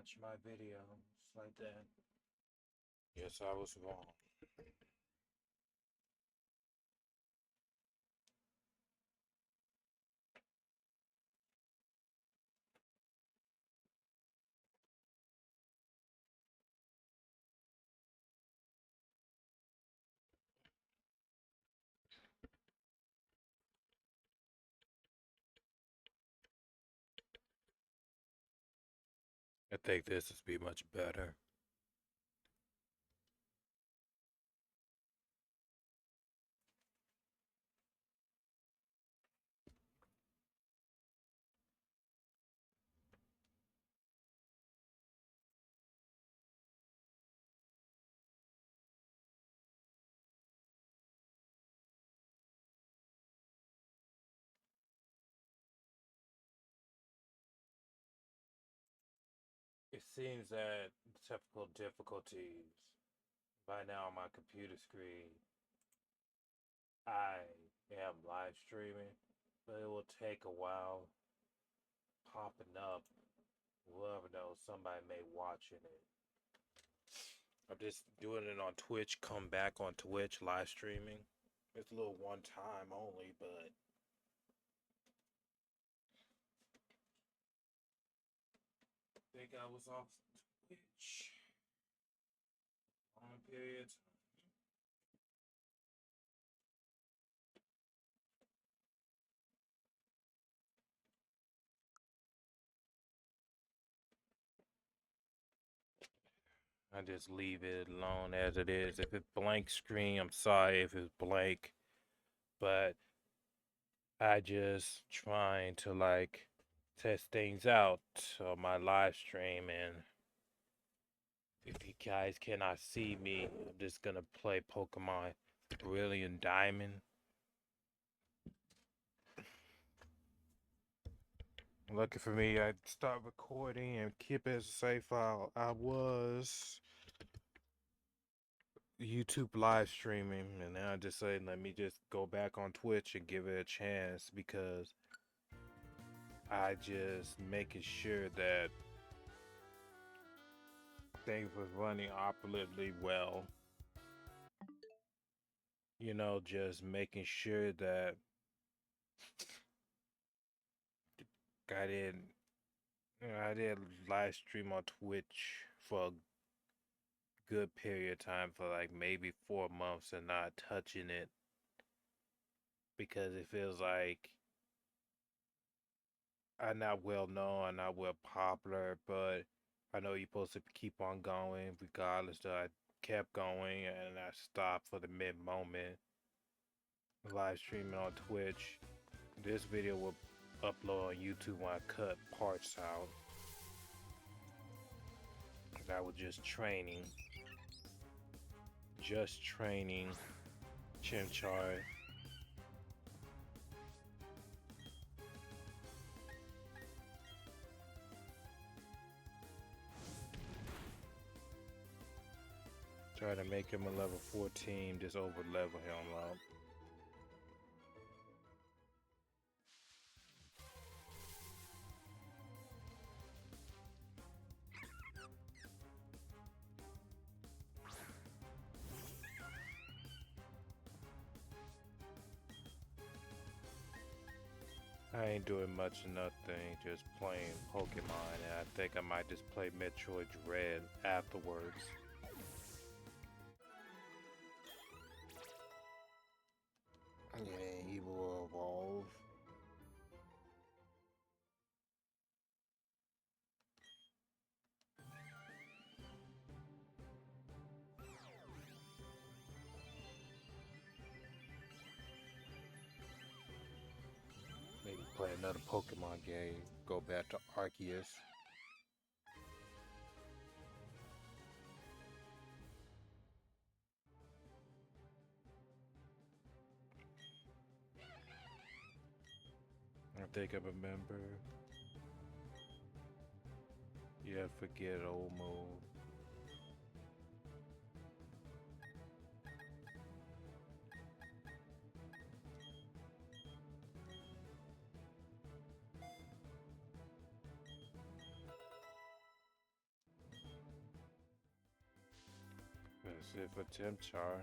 watch my videos like that. Yes, I was wrong. I think this would be much better. It seems that typical difficulties by now on my computer screen. I am live streaming, but it will take a while popping up. Whoever knows, somebody may watching it. I'm just doing it on Twitch. Come back on Twitch live streaming. It's a little one time only, but I think I was off Twitch long period. I just leave it alone as it is. If it's blank screen, I'm sorry if it's blank, but I just trying to like test things out on my live stream, and if you guys cannot see me, I'm just gonna play Pokemon Brilliant Diamond. Lucky for me, I start recording and keep it as a save file. I was YouTube live streaming, and now I just say let me just go back on Twitch and give it a chance because I just making sure that things was running operatively well. You know, just making sure that I didn't, I did live stream on Twitch for a good period of time for like maybe 4 months and not touching it because it feels like I'm not well known, I'm not well popular, but I know you're supposed to keep on going regardless. So I kept going and I stopped for the mid moment live streaming on Twitch. This video will upload on YouTube when I cut parts out. I was just training Chimchar. Try to make him a level 14, just over level him up. I ain't doing much of nothing, just playing Pokemon, and I think I might just play Metroid Dread afterwards. Yeah, he will evolve. Maybe play another Pokemon game, go back to Arceus. I think I remember. Yeah, forget old move. That's it for Temchar.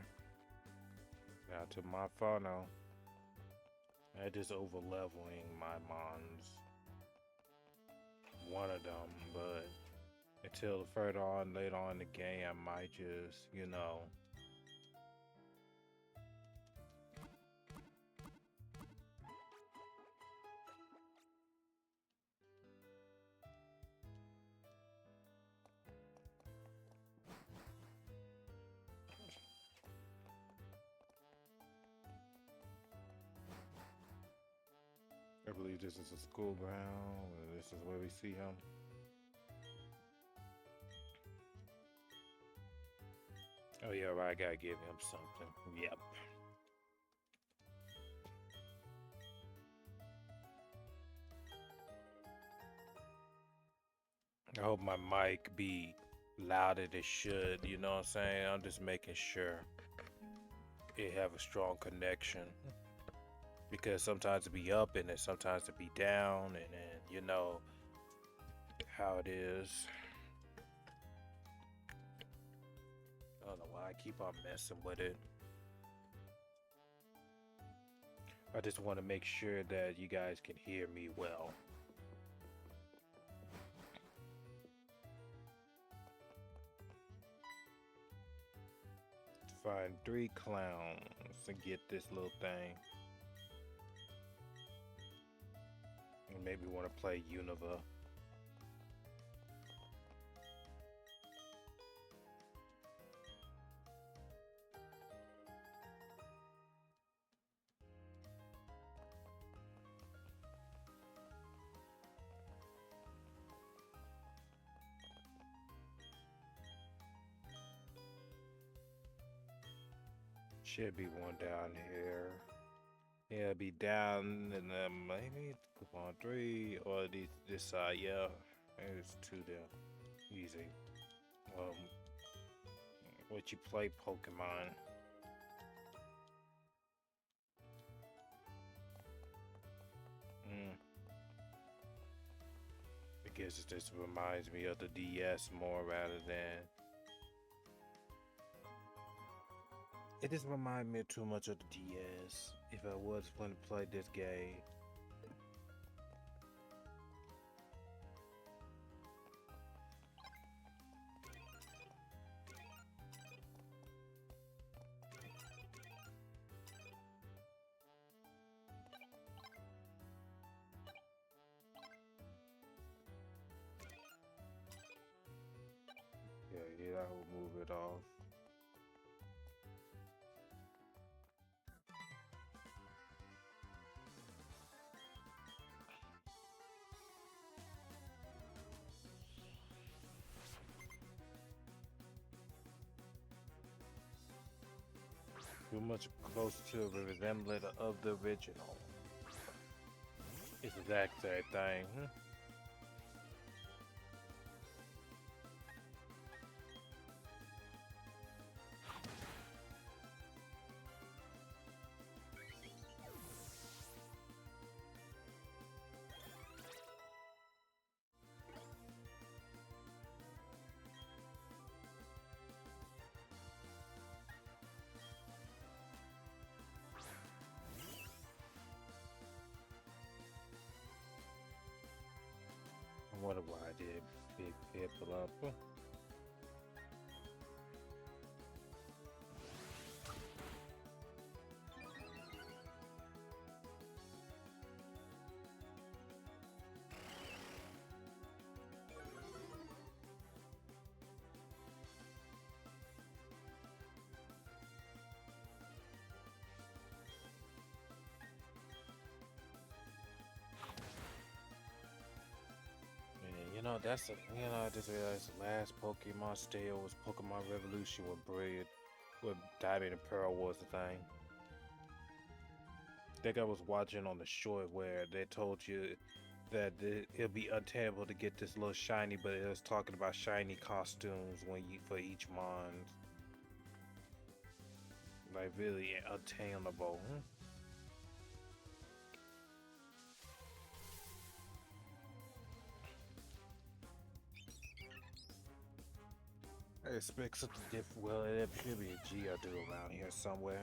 Now to my funnel. I just over leveling my mons. One of them, but until further on later on in the game, I might just, you know. I believe this is a school ground. This is where we see him. Oh yeah, right, I gotta give him something. Yep. I hope my mic be loud as it should, you know what I'm saying? I'm just making sure it have a strong connection. Because sometimes it be up and then sometimes it be down, and then you know how it is. I don't know why I keep on messing with it. I just want to make sure that you guys can hear me well. Find 3 clowns and get this little thing. And maybe want to play Unova. Should be one down here. Yeah, be down and then maybe on 3 or this side. Yeah, there's 2 there. Easy. What you play Pokemon? I guess it just reminds me of the DS more rather than. It just reminds me too much of the DS. If I was going to play this game. Yeah, I will move it off. Too much close to the resemblance of the original. It's the exact same thing. I wonder why I did big people up. You know, I just realized the last Pokemon stale was Pokemon Revolution with Diamond and Pearl was the thing. I think I was watching on the short where they told you that it'll be untenable to get this little shiny, but it was talking about shiny costumes for each mon. Like really attainable. I expect something different. Well, it should be a G I do around here somewhere.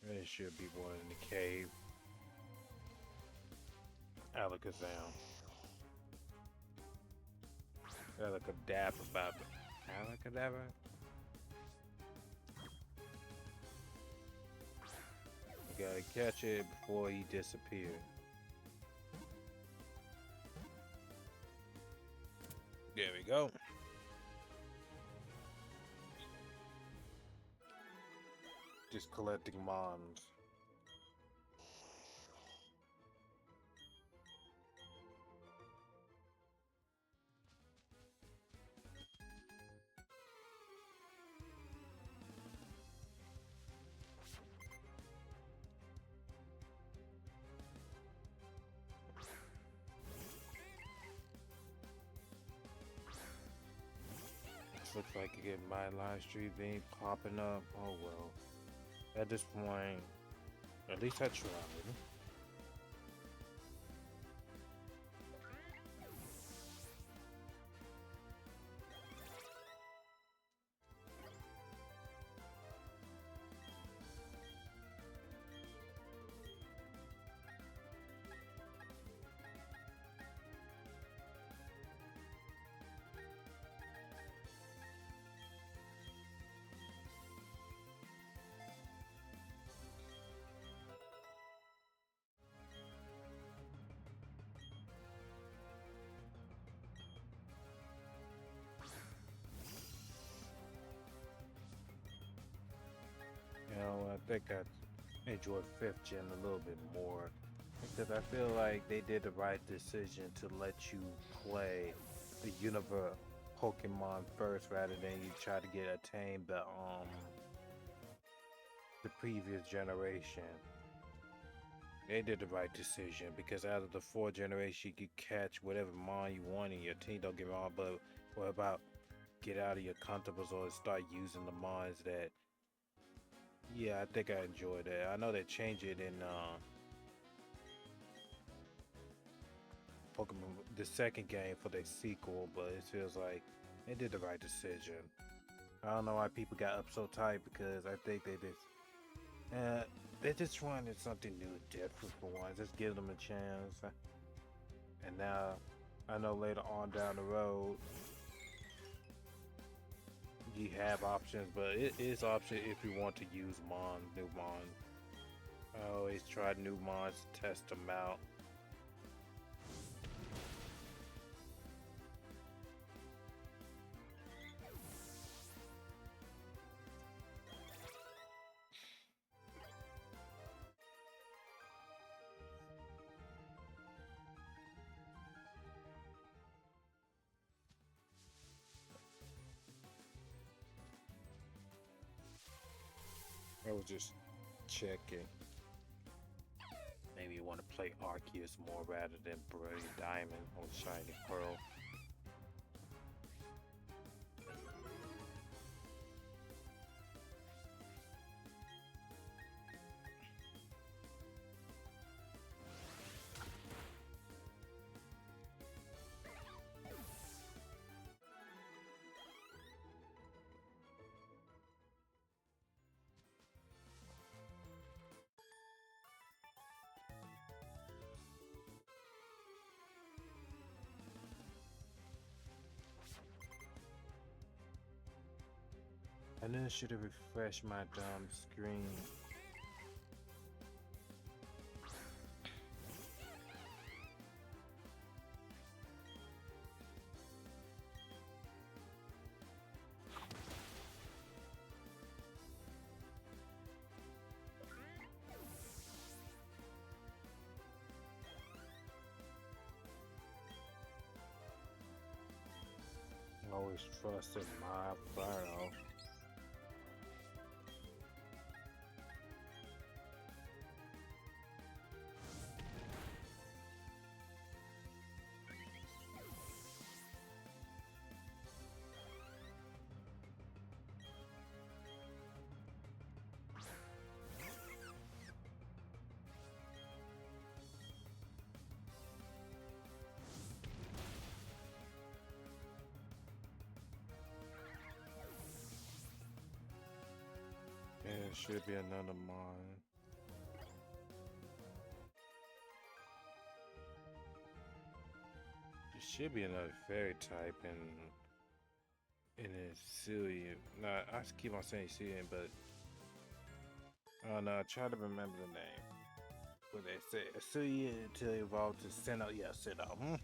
There should be one in the cave. Alakazam. Alakadabra. Alakadabra? You gotta catch it before he disappears. There we go. Just collecting mons. Looks like you get my live stream being popping up. Oh well. At this point, at least I tried. You know, I think I enjoyed 5th gen a little bit more because I feel like they did the right decision to let you play the universe Pokemon first rather than you try to attain the previous generation. They did the right decision because out of the 4th generation you could catch whatever mon you want in your team, don't get me wrong, but what about get out of your comfortables or start using the mons that. Yeah, I think I enjoyed it. I know they changed it in Pokemon the second game for the sequel, but it feels like they did the right decision. I don't know why people got up so tight because I think they just wanted something new, different for once. Just give them a chance. And now I know later on down the road you have options, but it is option if you want to use new mon. I always try new mons to test them out. I was just checking. Maybe you want to play Arceus more rather than Brilliant Diamond or Shiny Pearl. And then it should have refreshed my dumb screen. Always trusted my Pharaoh. should be another mon. There should be another fairy type in Cillian. No, I keep on saying Cillian, but no, I try to remember the name. What they say, Cillian until it evolved to Sinnoh. Yeah, Sinnoh.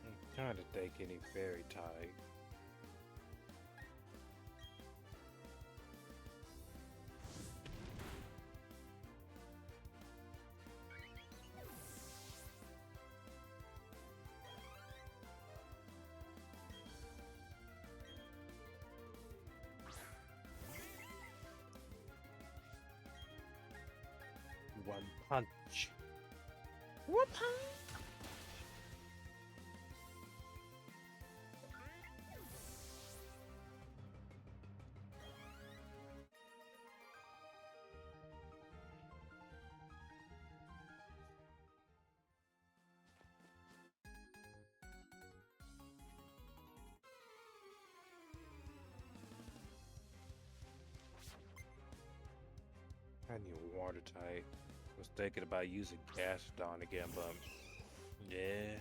I'm trying to think any fairy type. One punch. What punch? I need a water type. Was thinking about using Gastrodon again, but yeah.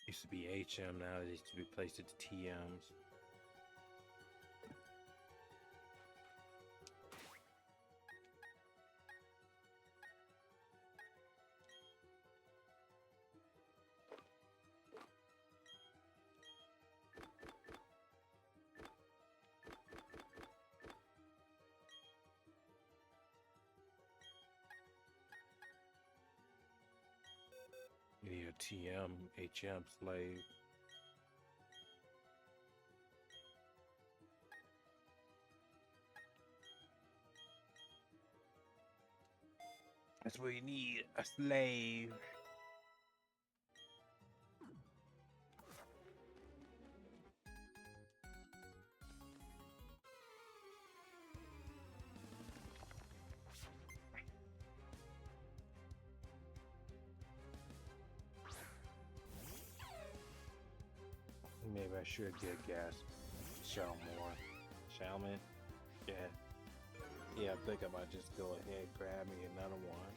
Used to be HM, now it used to be placed at the TMs. You need a TM, HM slave. That's what you need, a slave. Maybe I should get gas. Shaman? Yeah. Yeah, I think I might just go ahead and grab me another one.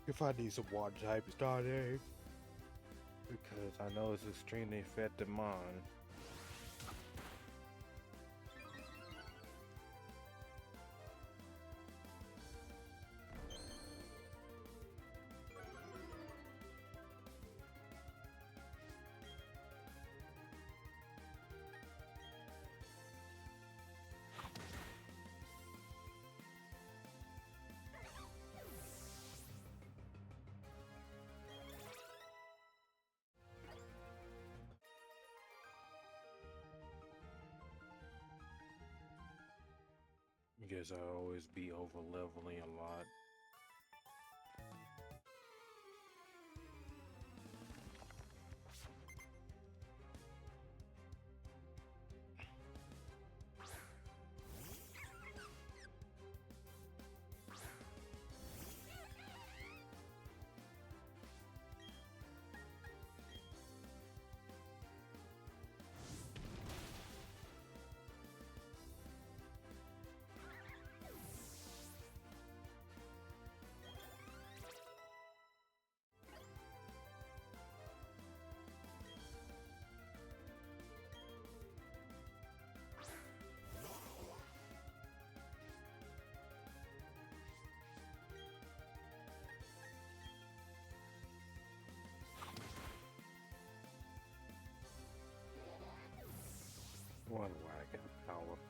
If I need some water type to start there. Because I know it's extremely effective mine. I guess I always be over leveling a lot.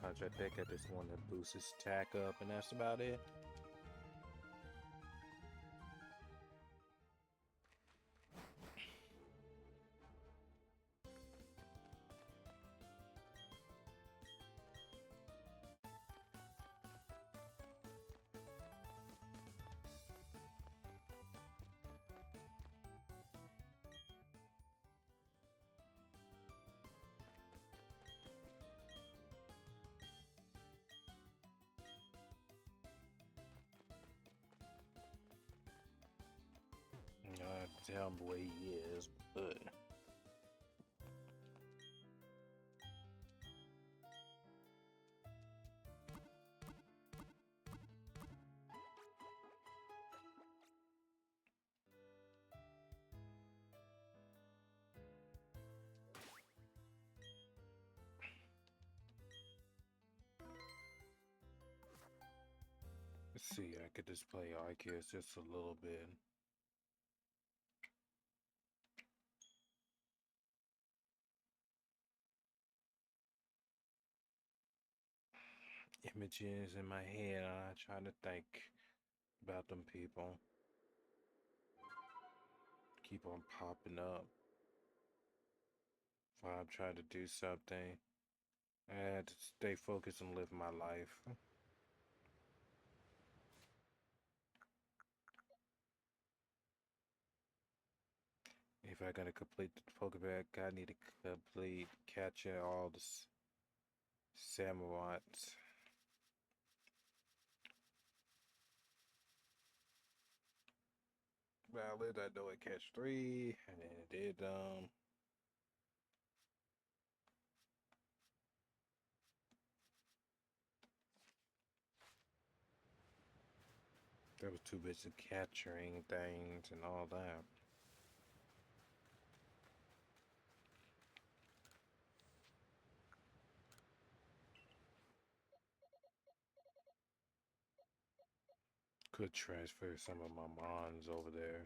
much. I think I just want to boost his attack up, and that's about it. Tell him where he is, but let's see. I could just play Arceus just a little bit. Images in my head, and I try to think about them people. Keep on popping up while I'm trying to do something. I had to stay focused and live my life. If I gotta complete the Pokemon, I need to complete catching all the Samurats. Valid, I know I catch 3, and then it did there was 2 bits of capturing things and all that. Could transfer some of my mons over there.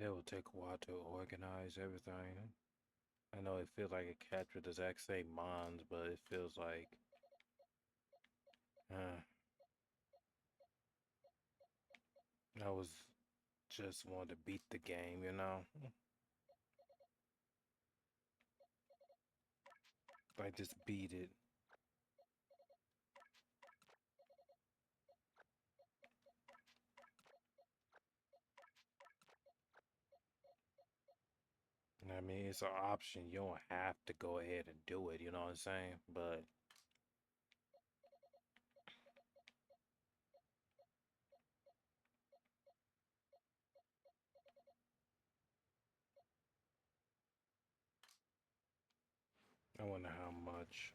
It will take a while to organize everything. I know it feels like it captured the exact same mons, but it feels like I was just wanted to beat the game, you know? Like just beat it. I mean, it's an option. You don't have to go ahead and do it, you know what I'm saying? But I wonder how much.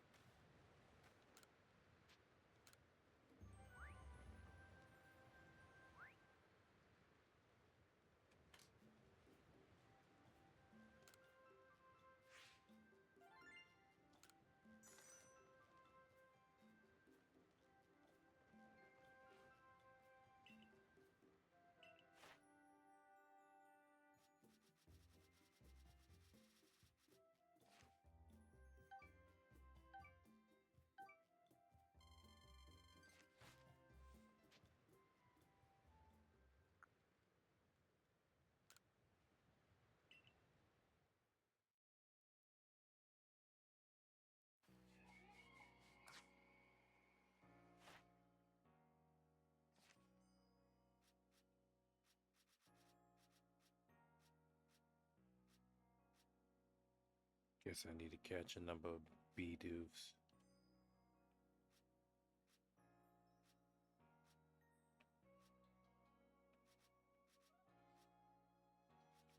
Guess I need to catch a number of B-doofs.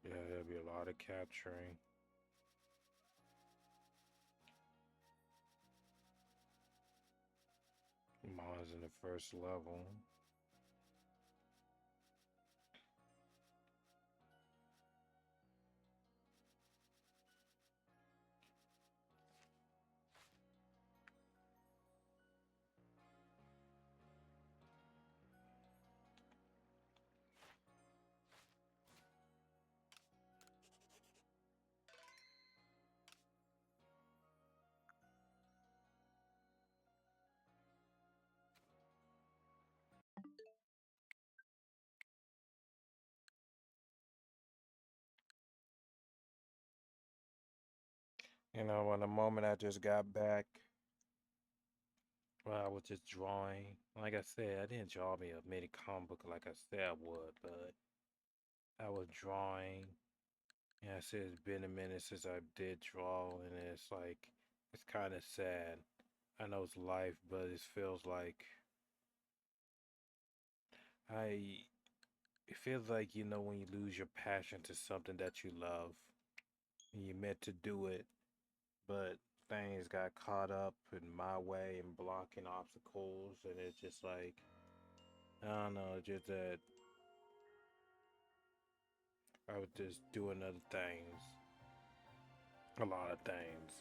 Yeah, there'll be a lot of capturing. first level. You know, when the moment I just got back, well, I was just drawing. Like I said, I didn't draw me a mini comic book like I said I would, but I was drawing. Yeah, I said it's been a minute since I did draw, and it's like, it's kind of sad. I know it's life, but it feels like I, it feels like, you know, when you lose your passion to something that you love, and you meant to do it, but things got caught up in my way and blocking obstacles, and it's just like, I don't know, just that I was just doing other things, a lot of things.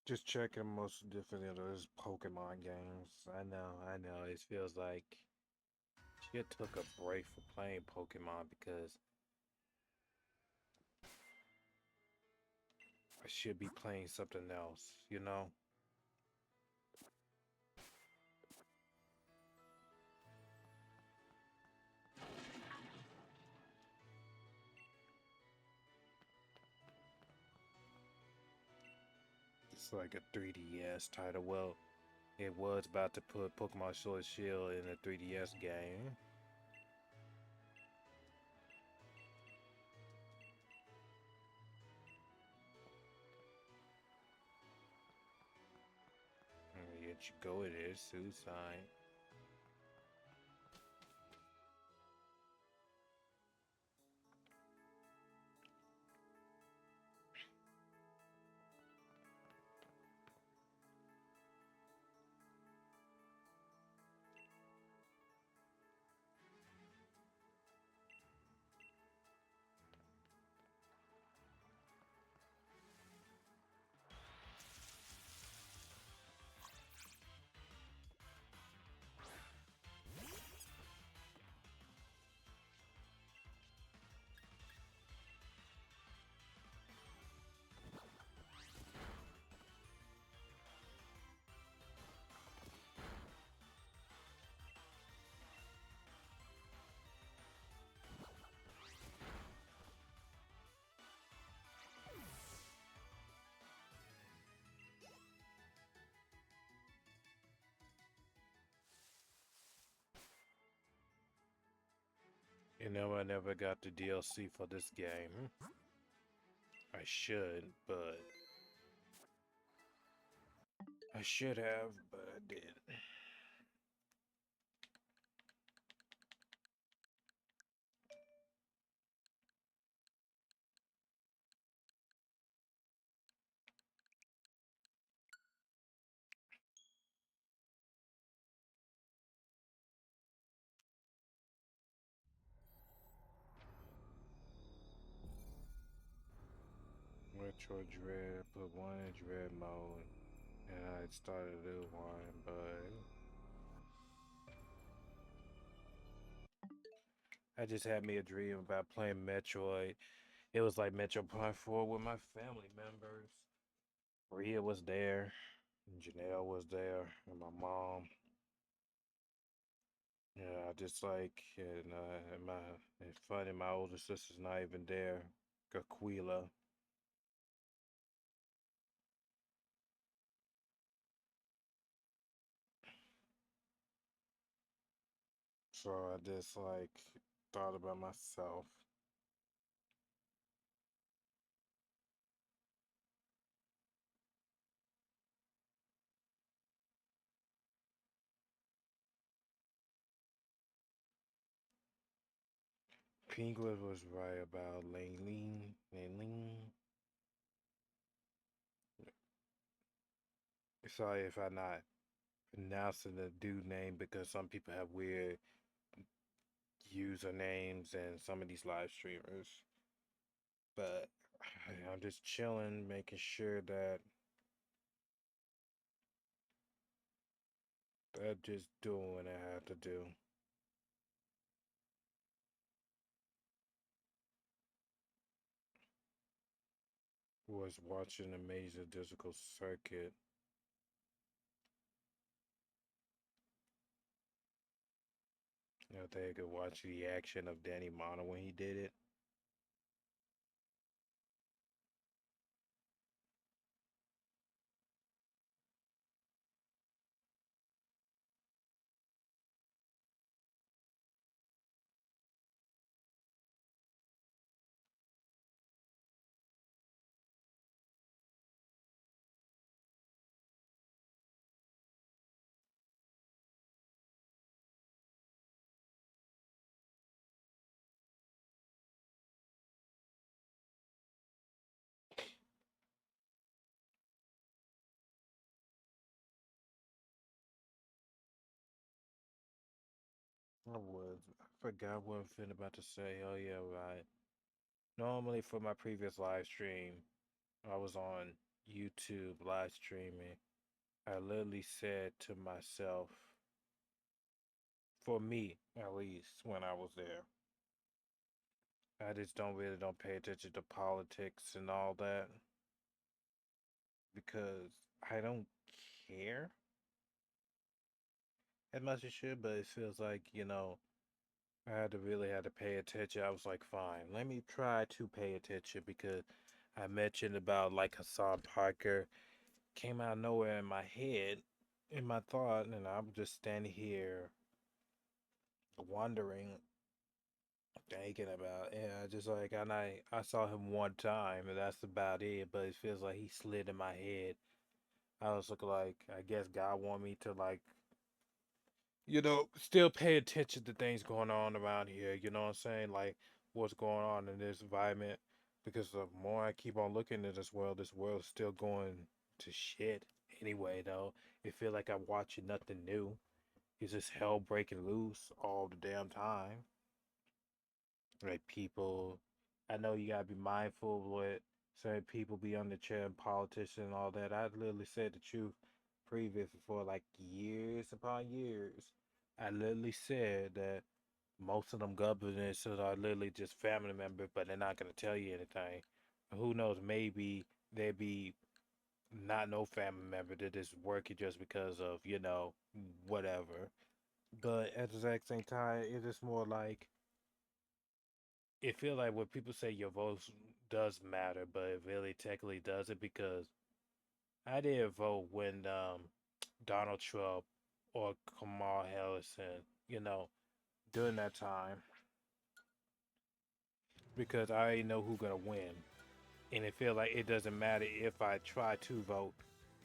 Just checking most different of those Pokemon games. I know. It feels like she took a break from playing Pokemon because I should be playing something else, you know? It's like a 3DS title. Well, it was about to put Pokemon Sword and Shield in a 3DS game. And yet you go, it is suicide. You know, I never got the DLC for this game. I should, but I should have, but I didn't. Retro Dread, put one in Dread mode, and I started a new one, but I just had me a dream about playing Metroid. It was like Metro Prime 4 with my family members. Rhea was there, and Janelle was there, and my mom. Yeah, I just like, and my, it's funny, my older sister's not even there, Aquila. So I just like thought about myself. Penguin was right about Layleen. Layleen. Sorry if I'm not pronouncing the dude name because some people have weird usernames and some of these live streamers. But I'm just chilling, making sure that I'm just doing what I have to do. Was watching a major digital circuit. You know, they could watch the action of Danny Mono when he did it. I forgot what I'm finna about to say. Oh yeah, right. Normally for my previous live stream, I was on YouTube live streaming. I literally said to myself, for me at least, when I was there, I just don't pay attention to politics and all that because I don't care as much as should, but it feels like, I had to pay attention. I was like, fine, let me try to pay attention because I mentioned about like Hassan Parker came out of nowhere in my head, in my thought, and I'm just standing here wondering, thinking about, yeah, just like, and I saw him one time, and that's about it. But it feels like he slid in my head. I was looking like, I guess God want me to like, still pay attention to things going on around here. You know what I'm saying? Like what's going on in this environment. Because the more I keep on looking at this world's still going to shit. Anyway, though, it feel like I'm watching nothing new. It's just hell breaking loose all the damn time. Like people, I know you gotta be mindful of what certain people be on the chair and politicians and all that. I literally said the truth previous for like years upon years. I literally said that most of them governors are literally just family members, but they're not gonna tell you anything. Who knows? Maybe they be not no family member. They're just working just because of whatever. But at the exact same time, it is more like it feel like when people say your vote does matter, but it really technically doesn't because I didn't vote when Donald Trump or Kamala Harris, during that time because I already know who's gonna win, and it feel like it doesn't matter if I try to vote,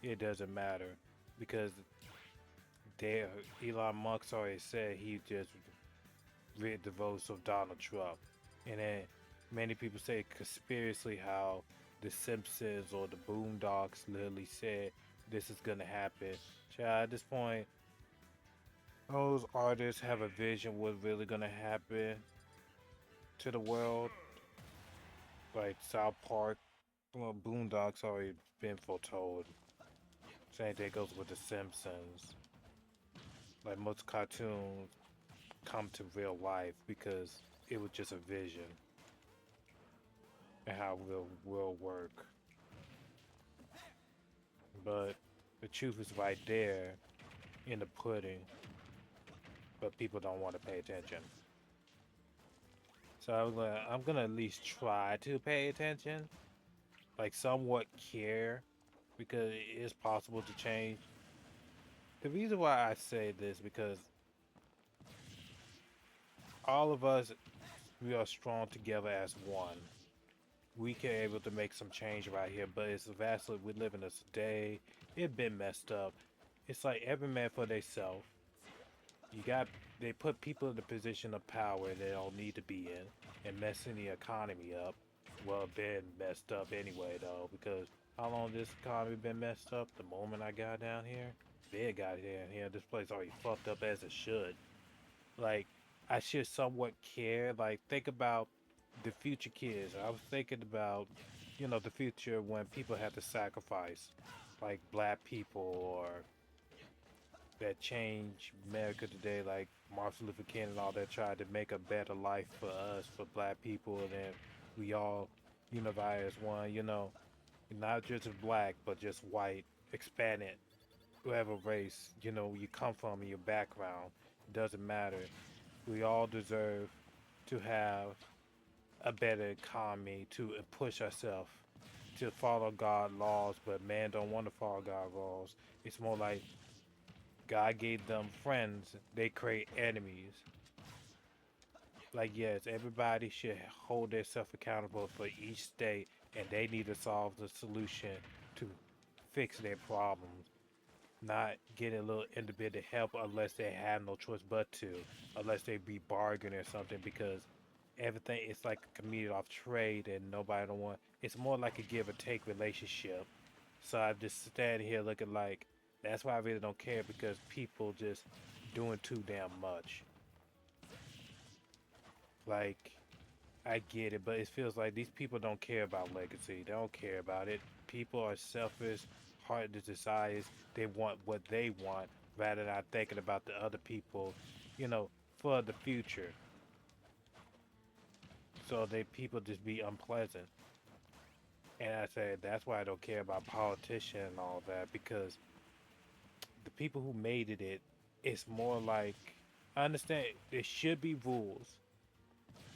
it doesn't matter because there Elon Musk already said he just read the votes of Donald Trump. And then many people say conspiracy how the Simpsons or the Boondocks literally said this is gonna happen. Child, at this point, those artists have a vision what's really gonna happen to the world. Like South Park, well, Boondocks already been foretold. Same thing goes with the Simpsons. Like most cartoons come to real life because it was just a vision and how it will work. But the truth is right there in the pudding, but people don't want to pay attention. So I'm gonna at least try to pay attention, like somewhat care, because it is possible to change. The reason why I say this because all of us, we are strong together as one. We can able to make some change right here, but it's vastly we live in this day. It been messed up. It's like every man for theyself. You got they put people in the position of power they don't need to be in and messing the economy up. Well, been messed up anyway though, because how long this economy been messed up? The moment I got down here, big got down here. This place already fucked up as it should. Like I should somewhat care. Like think about the future kids. I was thinking about, the future when people have to sacrifice, like black people or that change America today, like Martin Luther King and all that tried to make a better life for us, for black people, and then we all unify as one, not just black, but just white, Hispanic, whatever race, you come from in your background. It doesn't matter. We all deserve to have a better economy to push ourselves to follow God laws, but man don't want to follow God laws. It's more like God gave them friends, they create enemies. Like yes, everybody should hold themselves accountable for each state, and they need to solve the solution to fix their problems. Not getting a little independent help unless they have no choice but to, unless they be bargaining or something because everything is like a community of trade and nobody don't want. It's more like a give or take relationship. So I'm just standing here looking like that's why I really don't care because people just doing too damn much. Like I get it, but it feels like these people don't care about legacy. They don't care about it. People are selfish, hard to decide. They want what they want rather than thinking about the other people, you know, for the future. So they people just be unpleasant. And I said that's why I don't care about politicians and all that because the people who made it's more like I understand there should be rules.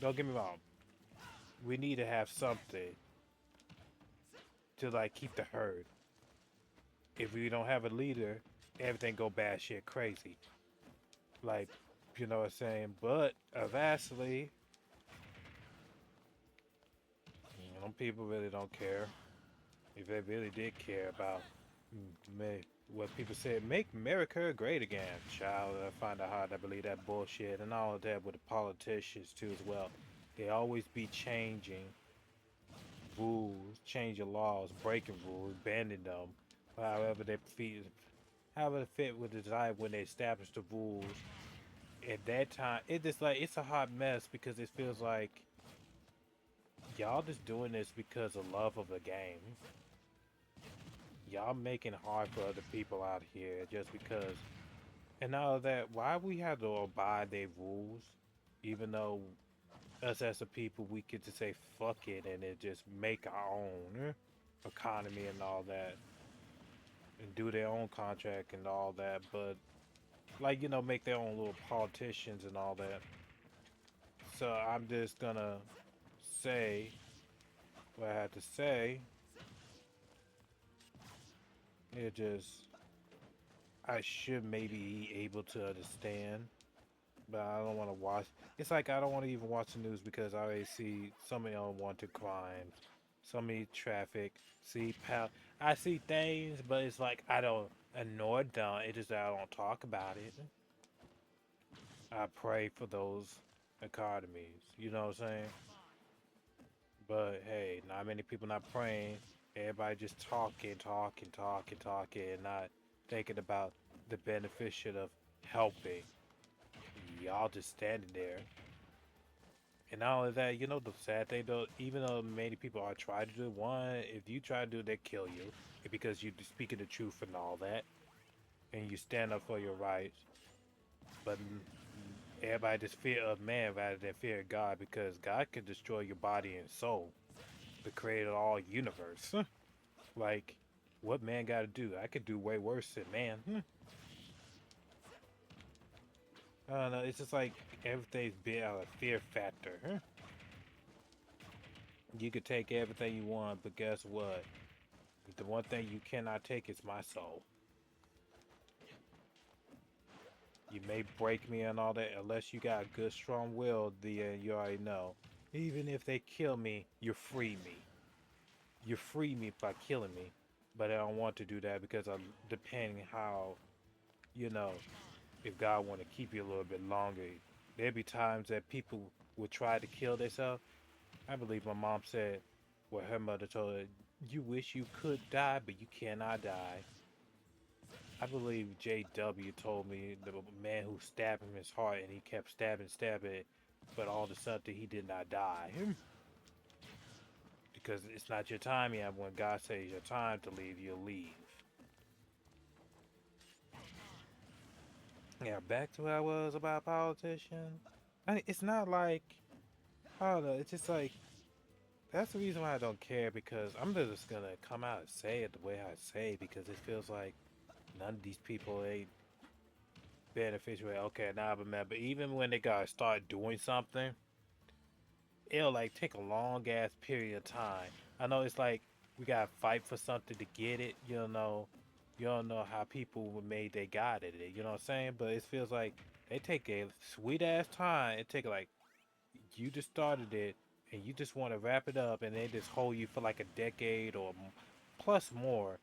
Don't get me wrong. We need to have something to like keep the herd. If we don't have a leader, everything go bad shit crazy. Like, you know what I'm saying? But vastly, people really don't care. If they really did care about what people said, make America great again, child. I find it hard to believe that bullshit and all of that with the politicians too as well. They always be changing rules, changing laws, breaking rules, bending them, however they fit, however it fit with the design when they established the rules. At that time, it just like it's a hot mess because it feels like y'all just doing this because of love of the game. Y'all making it hard for other people out here just because. And all of that, why we have to abide their rules, even though us as a people we get to say fuck it and it just make our own economy and all that and do their own contract and all that, but like make their own little politicians and all that. So I'm just gonna say what I have to say. It just I should maybe be able to understand, but I don't want to watch. It's like I don't want to even watch the news because I already see so many unwanted crimes, so many traffic. I see things, but it's like I don't ignore them. It's just that I don't talk about it. I pray for those economies. You know what I'm saying? But hey, not many people not praying. Everybody just talking, and not thinking about the beneficial of helping. Y'all just standing there. And not only that, the sad thing though, even though many people are trying to do one, if you try to do it, they kill you because you're speaking the truth and all that, and you stand up for your rights. But everybody just fear of man rather than fear of God because God can destroy your body and soul, the creator of all universe. Like, what man got to do? I could do way worse than man. I don't know. It's just like everything's been a fear factor. You could take everything you want, but guess what? The one thing you cannot take is my soul. You may break me and all that. Unless you got a good, strong will, then you already know. Even if they kill me, you free me. You free me by killing me. But I don't want to do that because I'm depending how, you know, if God want to keep you a little bit longer. There'd be times that people would try to kill themselves. I believe my mom said, well, her mother told her, you wish you could die, but you cannot die. I believe JW told me the man who stabbed him in his heart and he kept stabbing it, but all of a sudden he did not die. Because it's not your time yet. When God says your time to leave, you'll leave. Yeah, back to what I was about politicians. It's not like, I don't know, it's just like, that's the reason why I don't care because I'm just gonna come out and say it the way I say it because it feels like none of these people ain't beneficial. Okay, now I remember, even when they gotta start doing something, it'll like take a long ass period of time. I know it's like we gotta fight for something to get it. You don't know how people were made they got it. You know what I'm saying? But it feels like they take a sweet ass time. It take like you just started it and you just want to wrap it up and they just hold you for like a decade or plus more,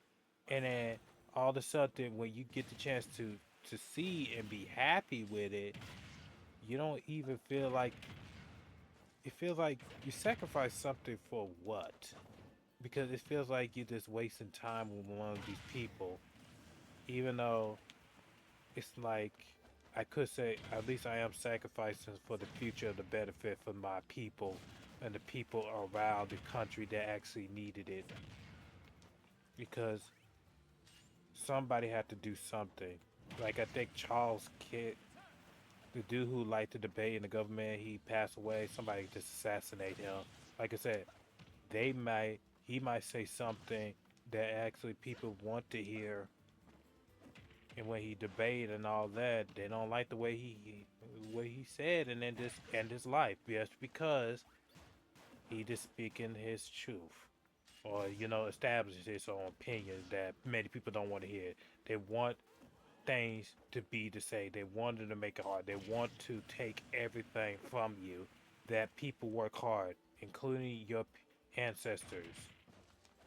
and then all of a sudden when you get the chance to see and be happy with it, you don't even feel like it feels like you sacrifice something for what? Because it feels like you're just wasting time with one of these people, even though it's like I could say at least I am sacrificing for the future of the benefit for my people and the people around the country that actually needed it. Because somebody had to do something. Like I think Charles Kidd, the dude who liked to debate in the government, he passed away. Somebody just assassinated him. Like I said, they might he might say something that actually people want to hear, and when he debate and all that, they don't like the way what he said, and then just end his life just because he just speaking his truth, or establishes his own opinion that many people don't want to hear. They want things to be to say. They wanted to make it hard. They want to take everything from you that people work hard, including your ancestors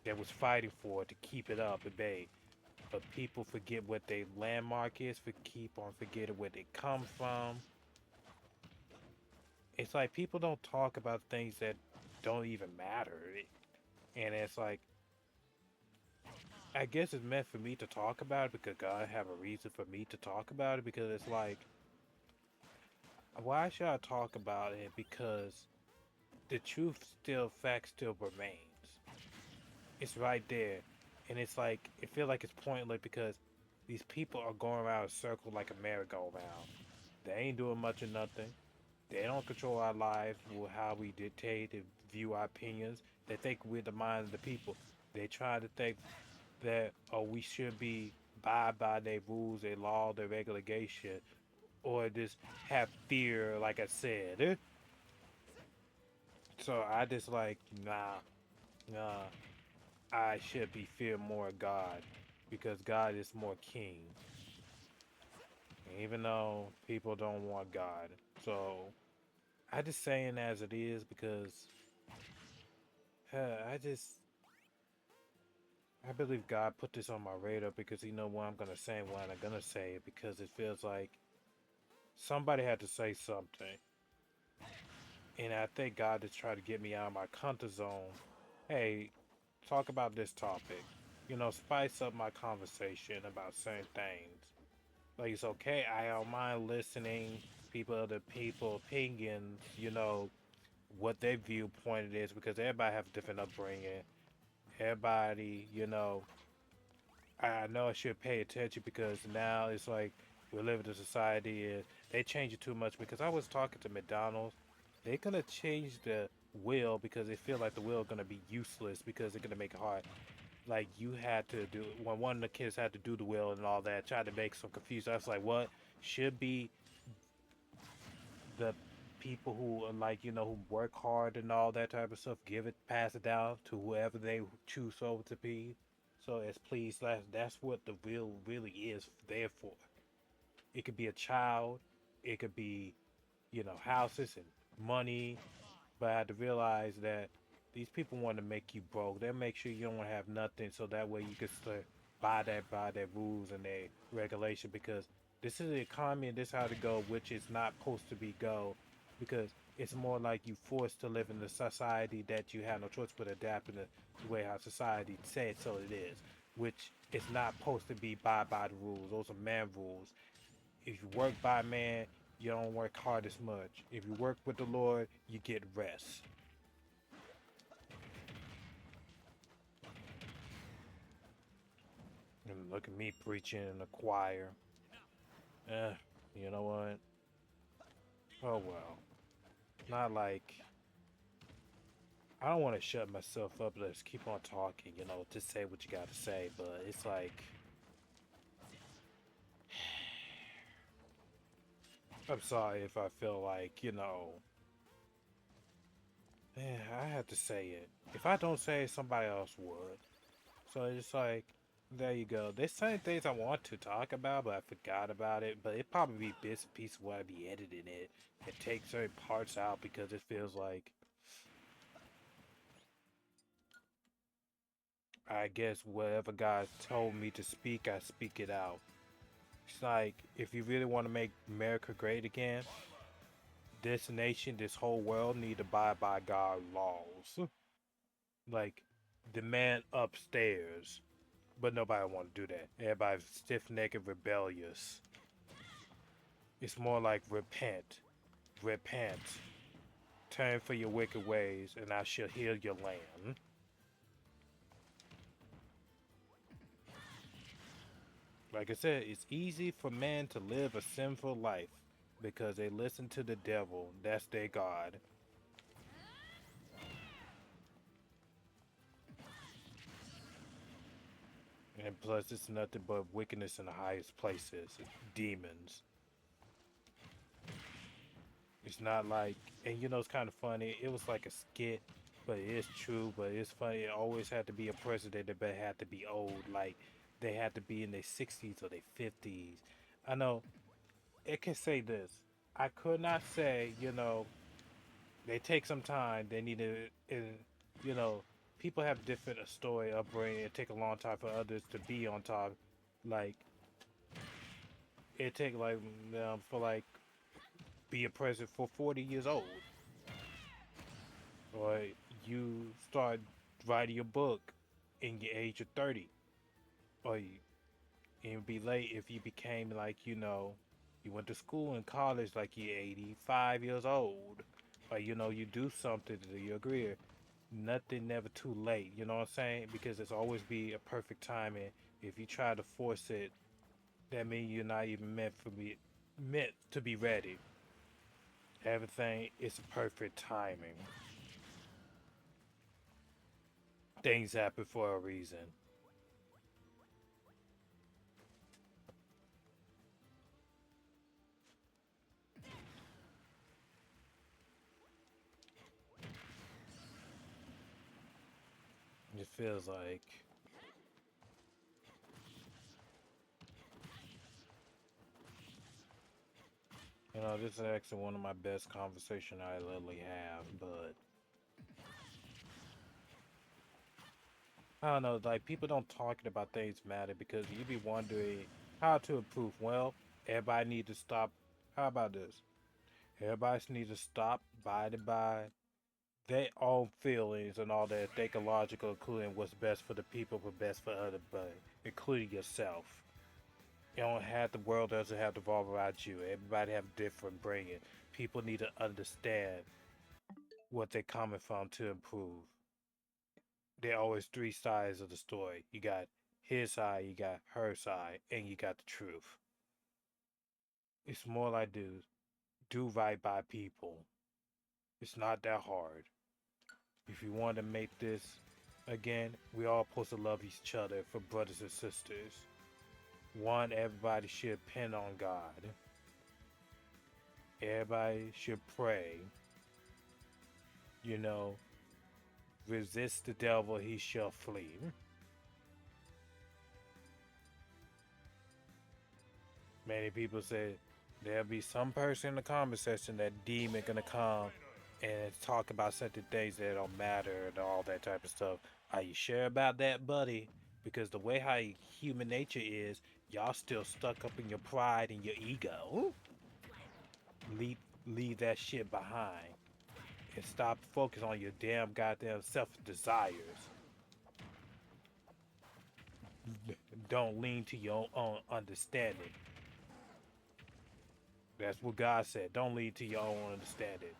that was fighting for to keep it up at bay. But people forget what their landmark is, for keep on forgetting where they come from. It's like people don't talk about things that don't even matter. And it's like, I guess it's meant for me to talk about it because God have a reason for me to talk about it, because it's like, why should I talk about it? Because the truth still, fact still remains. It's right there. And it's like, it feels like it's pointless because these people are going around a circle like a merry-go-round. They ain't doing much of nothing. They don't control our lives with how we dictate and view our opinions. They think we're the mind of the people. They try to think that, oh, we should be abide by their rules, their law, their regulation, or just have fear, like I said. So I just like, nah, I should be fear more God because God is more king. Even though people don't want God. So I just saying as it is because I just I believe God put this on my radar because He know what I'm gonna say and what I'm gonna say, because it feels like somebody had to say something, and I think God is trying to get me out of my comfort zone. Hey, talk about this topic. Spice up my conversation about certain things. Like it's okay. I don't mind listening other people opinions. What their viewpoint it is, because everybody have a different upbringing. Everybody, I know I should pay attention because now it's like we live in a society and they change it too much. Because I was talking to McDonald's, they're gonna change the wheel because they feel like the wheel is gonna be useless because they're gonna make it hard. Like you had to do when one of the kids had to do the wheel and all that, tried to make some confusion. I was like, what should be the people who are like who work hard and all that type of stuff, give it, pass it down to whoever they choose over to be. So as please, that's what the will really is there for. It could be a child, it could be, houses and money. But I had to realize that these people want to make you broke. They make sure you don't have nothing, so that way you can start by their rules and their regulation. Because this is the economy and this is how to go, which is not supposed to be go. Because it's more like you forced to live in the society that you have no choice but adapt in the way how society says so it is, which is not supposed to be by the rules. Those are man rules. If you work by man, you don't work hard as much. If you work with the Lord, you get rest. And look at me preaching in the choir. Eh, you know what? Oh well. Not like I don't want to shut myself up. Let's keep on talking. Just say what you got to say. But it's like I'm sorry if I feel like I have to say it. If I don't say it, somebody else would. So it's like, there you go. There's certain things I want to talk about, but I forgot about it. But it probably be bits and pieces where I be editing it and take certain parts out because it feels like, I guess, whatever God told me to speak, I speak it out. It's like, if you really want to make America great again, this nation, this whole world need to abide by God's laws. Like, the man upstairs. But nobody want to do that. Everybody's stiff-necked and rebellious. It's more like repent. Repent. Turn for your wicked ways, and I shall heal your land. Like I said, it's easy for men to live a sinful life because they listen to the devil. That's their God. And plus, it's nothing but wickedness in the highest places. Demons. It's not like, and it's kind of funny. It was like a skit, but it is true. But it's funny. It always had to be a president that had to be old. Like they had to be in their 60s or their 50s. I know it can say this. I could not say, they take some time. They need to, you know, people have different story upbringing. It take a long time for others to be on top. Like it take like for like be a president for 40 years old, or you start writing a book in the age of 30, or it'd be late if you became like you went to school and college like you're 85 years old, or you do something to your career. Nothing never too late, you know what I'm saying? Because it's always be a perfect timing. If you try to force it, that means you're not even meant to be ready. Everything is perfect timing. Things happen for a reason. It feels like this is actually one of my best conversations I literally have, but I don't know, like people don't talking about things matter because you be wondering how to improve. Well, everybody need to stop. How about this? Everybody needs to stop abiding by their own feelings and all that logical, including what's best for the people, but best for other, but including yourself. You don't have the world doesn't have to revolve around you. Everybody have different bringing. People need to understand what they're coming from to improve. There are always three sides of the story. You got his side, you got her side, and you got the truth. It's more like do right by people. It's not that hard. If you want to make this again, we all supposed to love each other for brothers and sisters. One, everybody should depend on God. Everybody should pray. You know, resist the devil, he shall flee. Many people say there'll be some person in the comment section that demon gonna come and talk about certain things that don't matter and all that type of stuff. Are you sure about that, buddy? Because the way how human nature is, y'all still stuck up in your pride and your ego. Leave leave that shit behind and stop focusing on your damn goddamn self desires. Don't lean to your own understanding. That's what God said. Don't lean to your own understanding.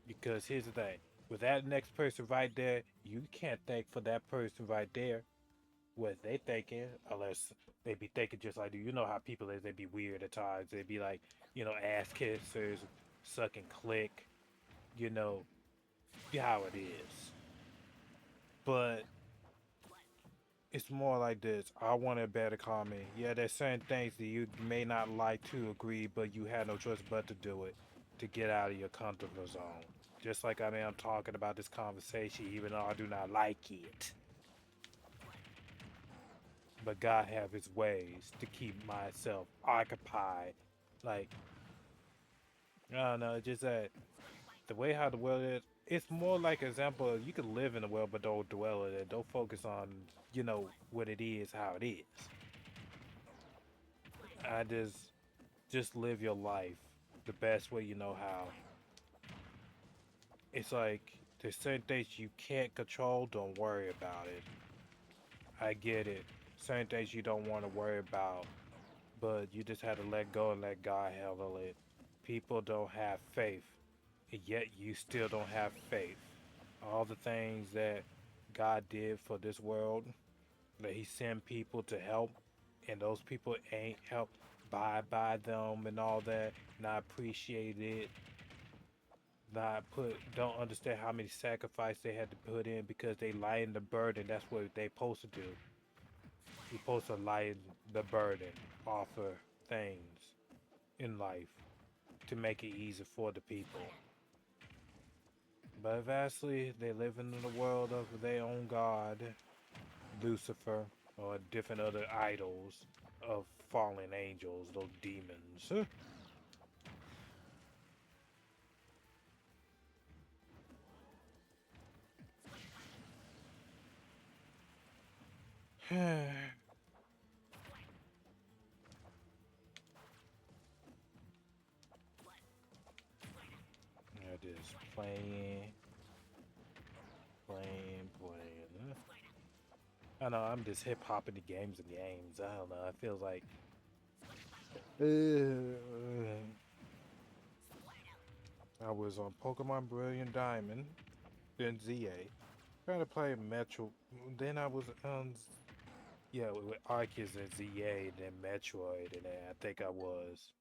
Because here's the thing. With that next person right there, you can't think for that person right there what they thinking, unless they be thinking just like you. You know how people is, they be weird at times. They be like, ass kissers, suck and click, you know, how it is. But it's more like this. I want a better comment. Yeah, there's certain things that you may not like to agree, but you had no choice but to do it to get out of your comfort zone. Just like I am talking about this conversation, even though I do not like it. But God have his ways to keep myself occupied. Like, I don't know, just that the way how the world is, it's more like an example, you can live in the world but don't dwell in it. Don't focus on, what it is, how it is. I just live your life the best way you know how. It's like there's certain things you can't control, don't worry about it. I get it. Certain things you don't want to worry about, but you just have to let go and let God handle it. People don't have faith, and yet you still don't have faith. All the things that God did for this world, that he sent people to help, and those people ain't helped by them and all that, not appreciate it, don't understand how many sacrifices they had to put in because they lighten the burden. That's what they supposed to do. You're supposed to lighten the burden off of things in life to make it easier for the people. But vastly, they live in the world of their own god, Lucifer, or different other idols of fallen angels, those demons. Yeah, just playing. I know I'm just hip hop in the games and games. I don't know. It feels like I was on Pokemon Brilliant Diamond, then ZA. Trying to play Metro. Then I was on, yeah, with Arceus and ZA, and then Metroid, and then I think I was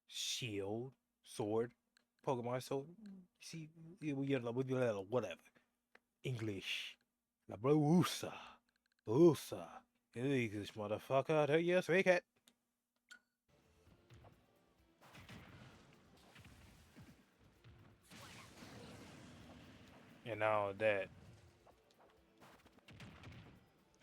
Shield, Sword, Pokemon Sword. See, whatever. English. La Brusa. Brusa. English, motherfucker. There you speak it. And all that.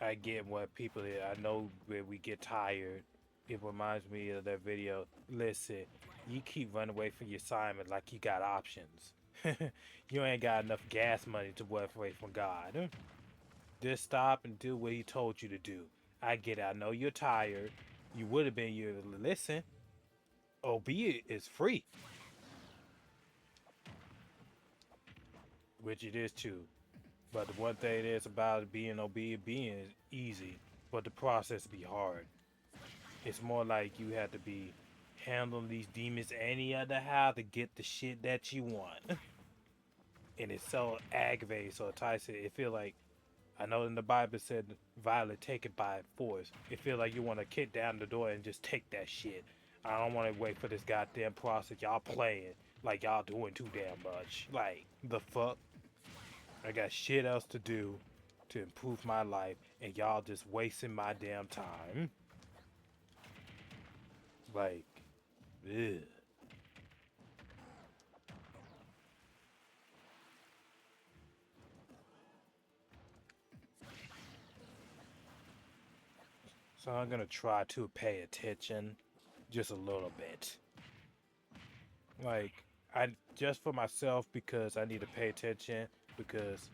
I get what people did. I know when we get tired, it reminds me of that video. Listen, you keep running away from your assignment like you got options. You ain't got enough gas money to run away from God. Just stop and do what he told you to do. I get it. I know you're tired. You would have been here. Listen, obedience is free, which it is too. But the one thing it is about being obedient, being is easy, but the process be hard. It's more like you have to be handling these demons any other how to get the shit that you want. And it's so aggravating, so Tyson, it feel like, I know in the Bible it said violent take it by force. It feel like you want to kick down the door and just take that shit. I don't want to wait for this goddamn process. Y'all playing like y'all doing too damn much. Like, the fuck? I got shit else to do to improve my life, and y'all just wasting my damn time. Like, ugh. So I'm gonna try to pay attention just a little bit. Like, I just for myself because I need to pay attention because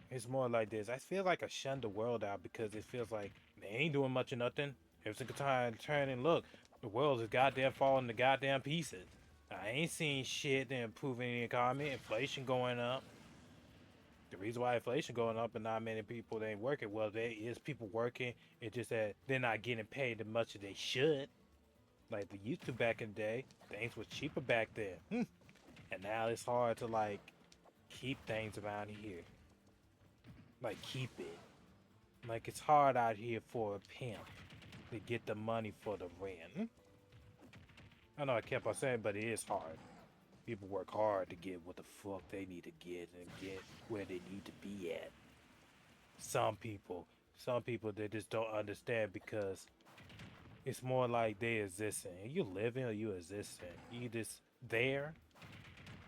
it's more like this. I feel like I shunned the world out because it feels like they ain't doing much of nothing. Every single time I turn and look, the world is goddamn falling to goddamn pieces. I ain't seen shit to improve the economy. Inflation going up. The reason why inflation going up and not many people they ain't working, well, there is people working. It's just that they're not getting paid as much as they should. Like they used to back in the day. Things was cheaper back then. And now it's hard to like keep things around here. Like keep it. Like it's hard out here for a pimp to get the money for the rent. I know I kept on saying, but it is hard. People work hard to get what the fuck they need to get and get where they need to be at. Some people they just don't understand because it's more like they existing. Are you living or you existing? You just there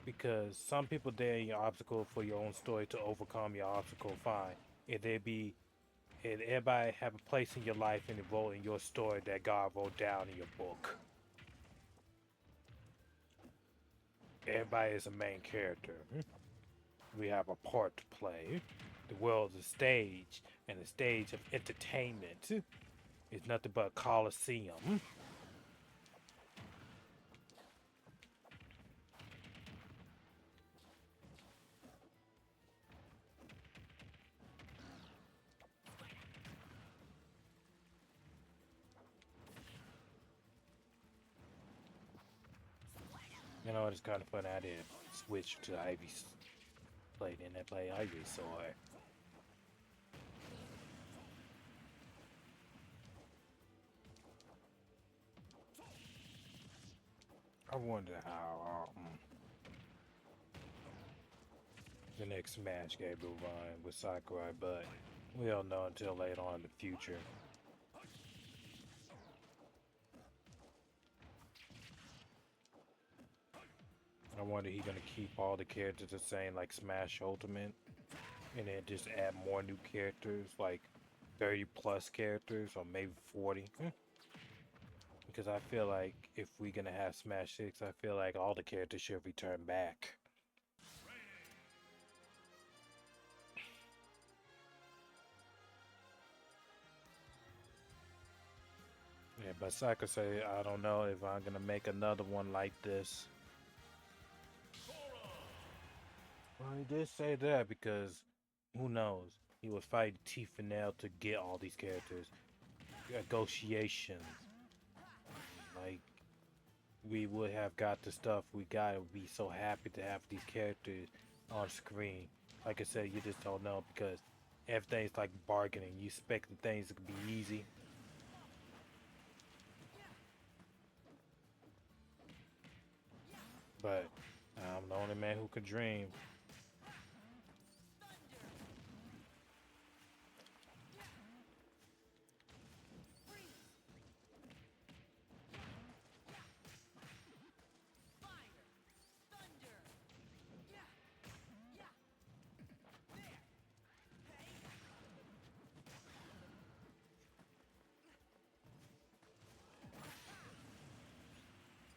because some people there in your obstacle for your own story to overcome your obstacle. Fine, if they be, if everybody have a place in your life and a role in your story that God wrote down in your book. Everybody is a main character. We have a part to play. The world is a stage, and the stage of entertainment is nothing but a coliseum. You know, it's kind of fun. I did switch to Ivy, played in that play Ivy Sword. I wonder how the next Smash game will run with Sakurai, but we don't know until later on in the future. I wonder he gonna keep all the characters the same like Smash Ultimate, and then just add more new characters, like 30 plus characters, or maybe 40. Because I feel like if we're gonna have Smash 6, I feel like all the characters should return back. Yeah, but Saka say I don't know if I'm gonna make another one like this. Well, he did say that because who knows? He was fighting teeth and nail to get all these characters. Negotiations. Like, we would have got the stuff we got and would be so happy to have these characters on screen. Like I said, you just don't know because everything's like bargaining. You expect the things to be easy. But I'm the only man who could dream.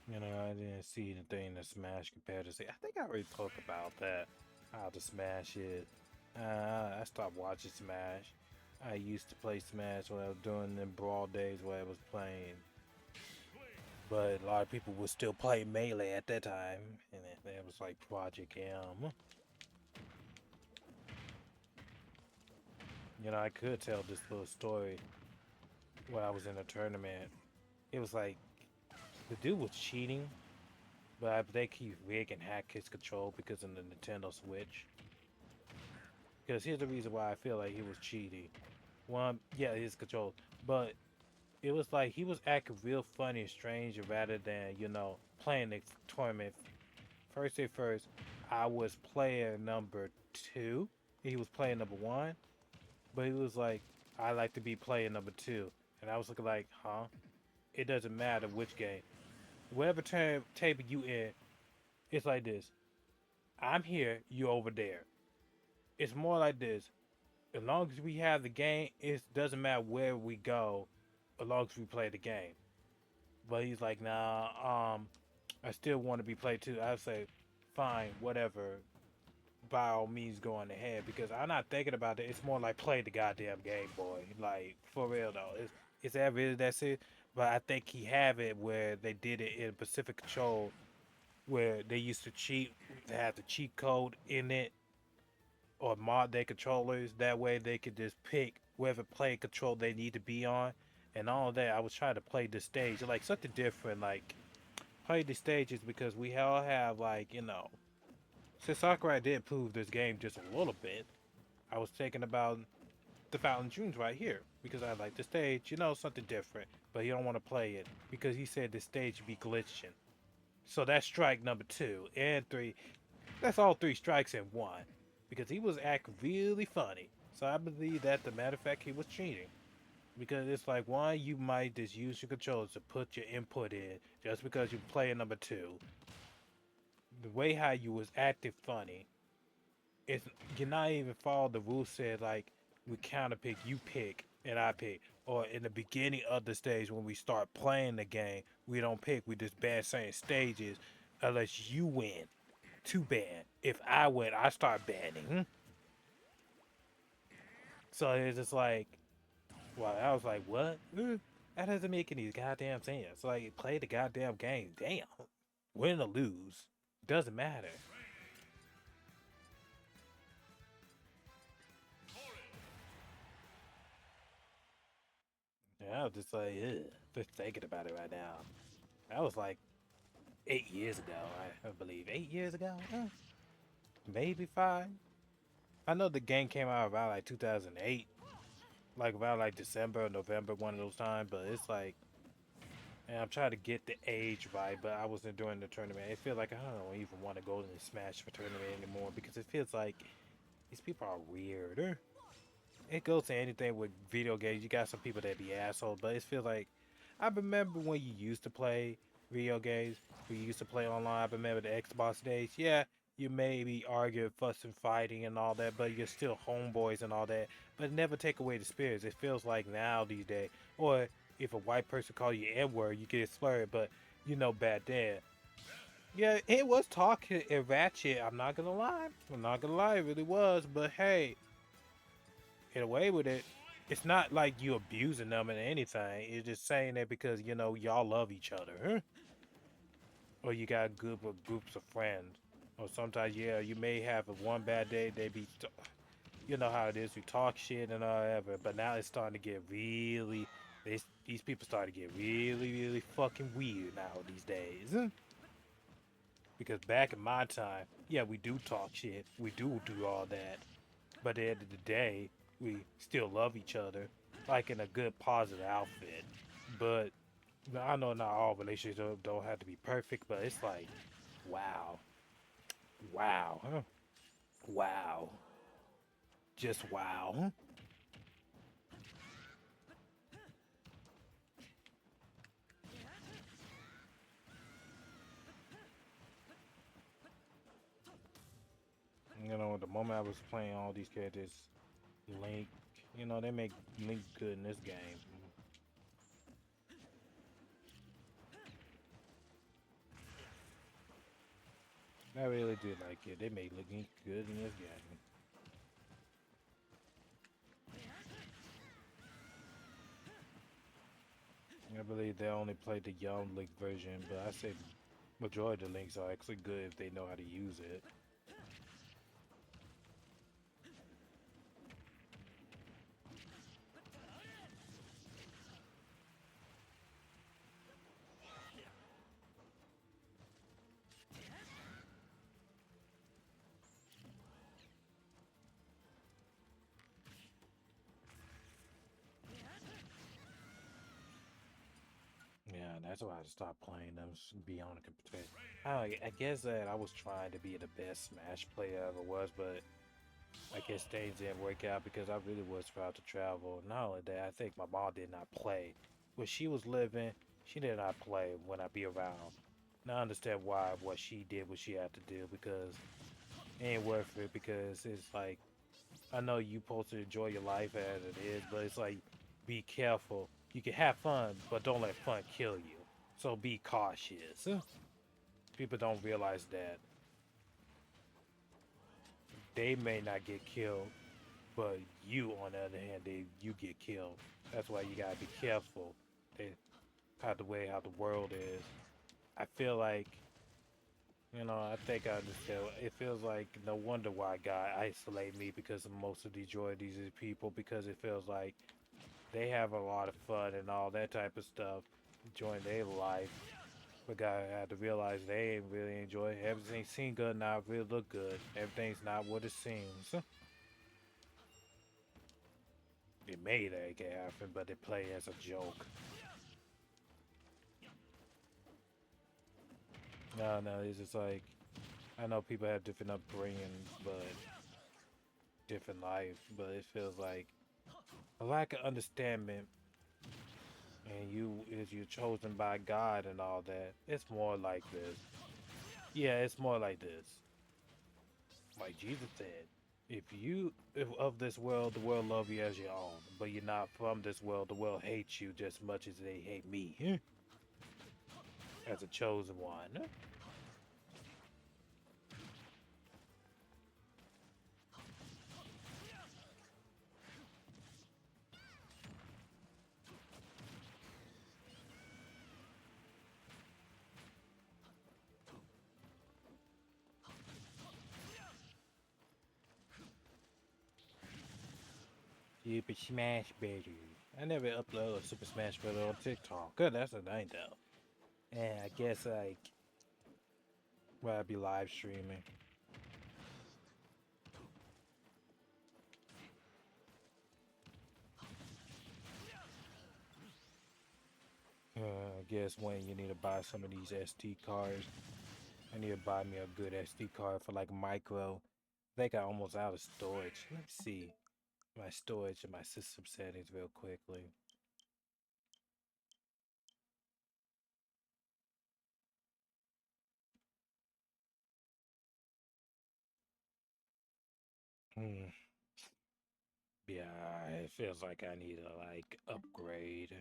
You know, I didn't see anything that Smash compared to say. I think I already talked about that. How the Smash is. I stopped watching Smash. I used to play Smash when I was doing them Brawl days where I was playing. But a lot of people would still play Melee at that time. And it was like Project M. You know, I could tell this little story when I was in a tournament. It was like the dude was cheating, but they keep rig and hack his control because of the Nintendo Switch. Because here's the reason why I feel like he was cheating. One, yeah, his control, but it was like he was acting real funny and strange rather than playing the tournament. First day first, I was player number 2. He was player number 1, but he was like, I like to be player number 2, and I was looking like, huh? It doesn't matter which game, whatever table you in, it's like this. I'm here, you over there. It's more like this. As long as we have the game, it doesn't matter where we go, as long as we play the game. But he's like, nah, I still want to be played too. I say, fine, whatever. By all means, go on ahead because I'm not thinking about it. It's more like play the goddamn game, boy. Like for real though, it's that really that's it. But I think he have it where they did it in Pacific Control, where they used to cheat. They had the cheat code in it or mod their controllers. That way they could just pick whatever play control they need to be on. And all of that, I was trying to play the stage like something different, like play the stages because we all have like since Sakurai did prove this game just a little bit. I was thinking about the Fountain Dreams right here because I like the stage, something different. But he don't want to play it because he said the stage be glitching. So that's strike number 2 and 3. That's all 3 strikes in one because he was acting really funny. So I believe that the matter of fact he was cheating because it's like one you might just use your controllers to put your input in just because you play number 2. The way how you was acting funny, it's you're not even follow the rule said like we counter pick, you pick, and I pick. Or in the beginning of the stage when we start playing the game, we don't pick, we just ban certain stages unless you win to ban. If I win, I start banning. So it's just like, well, I was like, what? That doesn't make any goddamn sense. Like, play the goddamn game. Damn. Win or lose. Doesn't matter. Yeah, I was just like, ugh, just thinking about it right now. That was like 8 years ago, I believe. 8 years ago? Maybe 5. I know the game came out about like 2008, like about like December or November, one of those times. But it's like, and I'm trying to get the age right, but I wasn't doing the tournament. It feels like I don't even want to go to the Smash for tournament anymore because it feels like these people are weird. It goes to anything with video games. You got some people that be assholes, but it feels like I remember when you used to play video games, when you used to play online. I remember the Xbox days. Yeah, you may be arguing, fussing, fighting, and all that, but you're still homeboys and all that. But it never take away the spirits. It feels like now these days, or if a white person call you N word, you get slurred. But back then, yeah, it was talking and ratchet. I'm not gonna lie. I'm not gonna lie, it really was. But hey, get away with it. It's not like you abusing them or anything. It's just saying that because y'all love each other, huh? Or you got groups of friends. Or sometimes, yeah, you may have a one bad day. They be, you know how it is. You talk shit and whatever. But now it's starting to get really. These people starting to get really, really fucking weird now these days. Huh? Because back in my time, yeah, we do talk shit. We do all that. But at the end of the day, we still love each other, like in a good, positive outfit. But I know not all relationships don't have to be perfect, but it's like, wow, wow, huh? Wow, just wow. Huh? The moment I was playing all these characters, Link, they make Link good in this game. I really did like it. They made Link good in this game. I believe they only played the young Link version, but I say majority of the Links are actually good if they know how to use it. Yeah, that's why I stopped playing them. Be on the computer. I guess that I was trying to be the best Smash player I ever was, but I guess things didn't work out because I really was proud to travel. Not only that, I think my mom did not play. When she was living, she did not play when I be around. Now I understand why what she did, what she had to do, because it ain't worth it. Because it's like I know you supposed to enjoy your life as it is, but it's like, be careful. You can have fun, but don't let fun kill you. So be cautious. People don't realize that they may not get killed, but you, on the other hand, you get killed. That's why you gotta be careful. They, how the world is. I feel like, I think I understand. It feels like no wonder why God isolate me because of most of these people, because it feels like they have a lot of fun and all that type of stuff enjoying their life. But God had to realize they ain't really enjoy it. Everything seem good now, really look good. Everything's not what it seems. It made that happen, but it played as a joke. No, it's just like I know people have different upbringings, but different life. But it feels like a lack of understanding, and you're chosen by God and all that. It's more like this. Yeah, it's more like this. Like Jesus said, if of this world, the world love you as your own, but you're not from this world, the world hates you just as much as they hate me as a chosen one. Super Smash Brothers. I never uploaded Super Smash Brothers on TikTok. Good, that's a night though. And I guess like, well, I'd be live streaming. I guess when you need to buy some of these SD cards, I need to buy me a good SD card for like micro. I think I almost out of storage. Let's see my storage and my system settings real quickly. Hmm. Yeah, it feels like I need to like upgrade.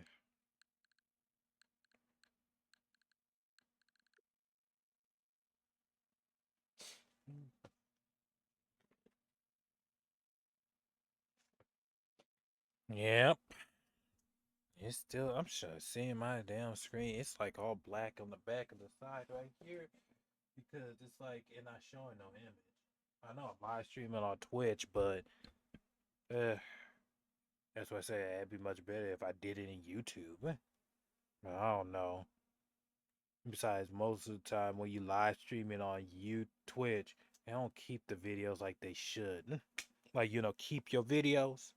Yep. It's still, I'm sure seeing my damn screen. It's like all black on the back of the side right here because it's like it's not showing no image. I know I'm live streaming on Twitch, but uh, that's why I say it'd be much better if I did it in YouTube. But I don't know. Besides, most of the time when you live streaming on Twitch, they don't keep the videos like they should. Like, keep your videos.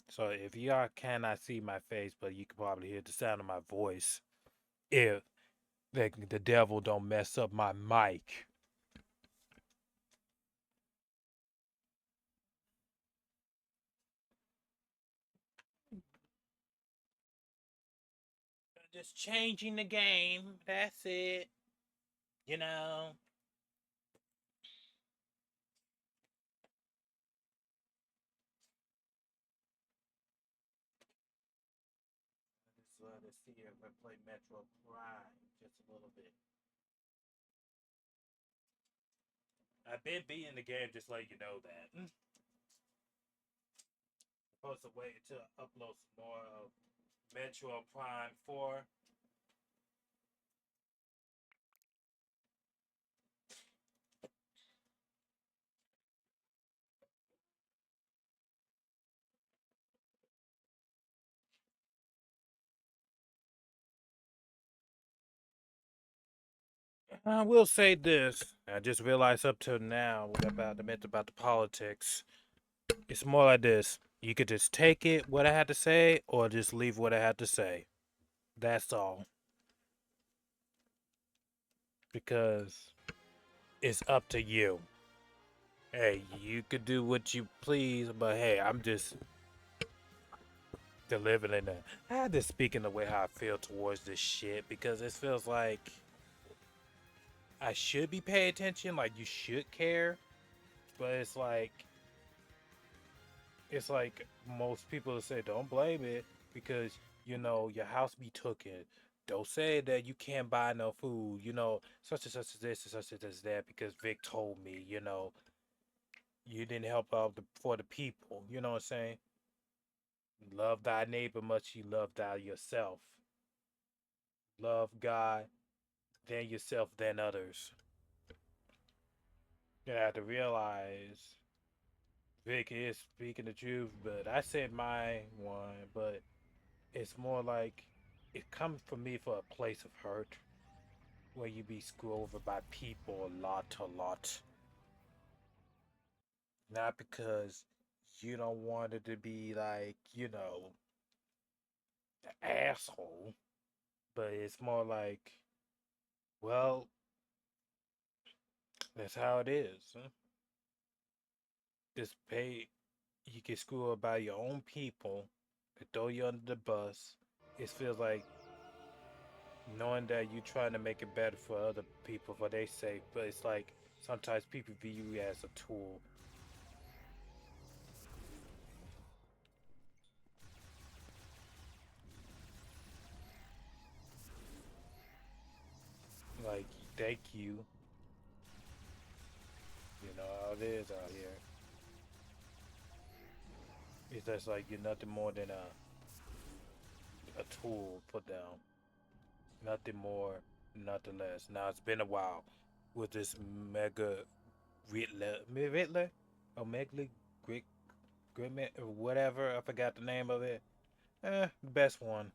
So if y'all cannot see my face, but you can probably hear the sound of my voice, if the devil don't mess up my mic. Just changing the game. That's it. You know. Just let us see if I play Metro Prime just a little bit. I've been beating the game, just let you know that. I'm supposed to wait until I upload some more of Metro Prime 4. I will say this. I just realized up till now about the politics. It's more like this. You could just take it what I had to say, or just leave what I had to say. That's all. Because it's up to you. Hey, you could do what you please, but hey, I'm just delivering it. I had to speak in the way how I feel towards this shit because it feels like I should be paying attention, like you should care, but it's like most people say don't blame it because your house be taken. Don't say that you can't buy no food, such and such as this and such as that because Vic told me, you didn't help out for the people. You know what I'm saying? Love thy neighbor much you love thy yourself. Love God, then yourself, then others. You have to realize Vic is speaking the truth, but I said my one, but it's more like it comes from me for a place of hurt where you be screwed over by people a lot. Not because you don't want it to be like, the asshole, but it's more like, well, that's how it is. Huh? This pay, you get screwed over by your own people, they throw you under the bus. It feels like knowing that you're trying to make it better for other people for their sake, but it's like sometimes people view you as a tool. Like, thank you. You know how it is out here. It's just like you're nothing more than a tool put down. Nothing more, nothing less. Now it's been a while with this mega Riddler, or Megly Grit Gritman, or whatever. I forgot the name of it. The best one.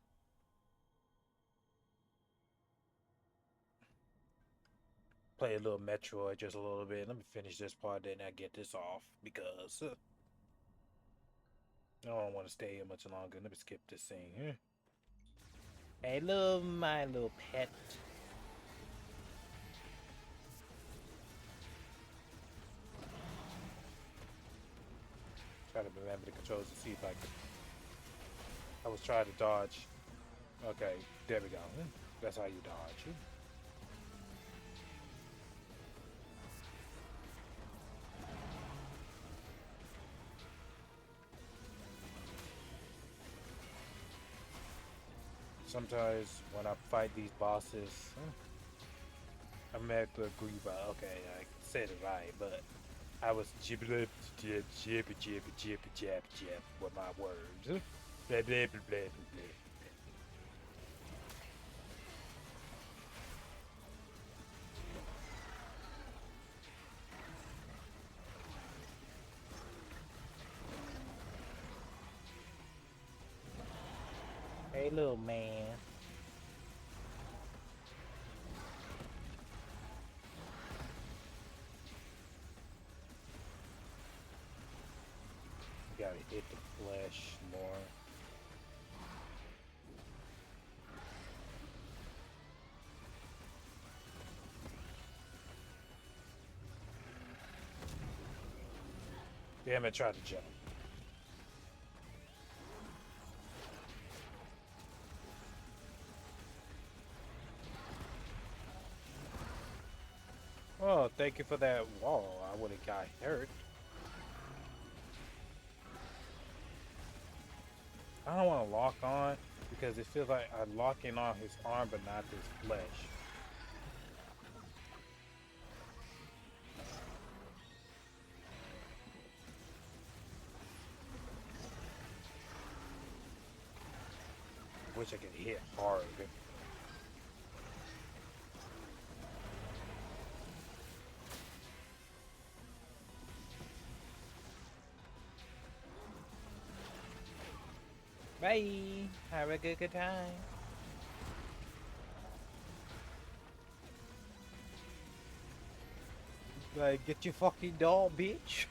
Play a little Metroid just a little bit. Let me finish this part, then I get this off because I don't want to stay here much longer. Let me skip this scene here. Hey, my little pet. Try to remember the controls to see if I could. I was trying to dodge. Okay, there we go. That's how you dodge. Sometimes when I fight these bosses, I'm not gonna agree about. Okay, I said it right, but I was jib jib jib jib jib jab jab with my words. Blah blah blah blah blah. Hey, little man. You gotta hit the flesh more. Damn it, tried to jump. Oh, thank you for that wall. I would have got hurt. I don't want to lock on because it feels like I'm locking on his arm but not his flesh. I wish I could hit hard. Bye. Have a good time. Like, get your fucking doll, bitch.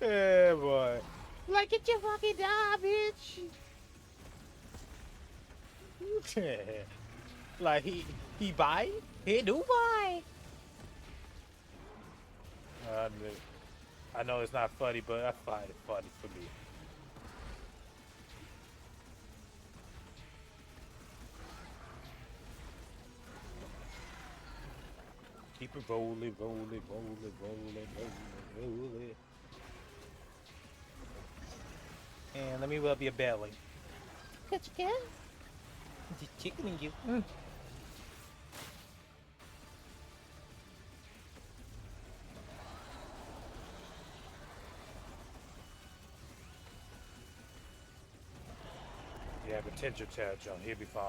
Yeah, boy. Like, get your fucking doll, bitch. Like, he buy? He do buy. Uh, I know it's not funny, but I find it funny for me. Keep it rolling, rolling, rolling, rolling, rolling, rolling. And let me rub your belly. Cut you can. Just tickling you. Yeah, potential touch on. He'll be fine.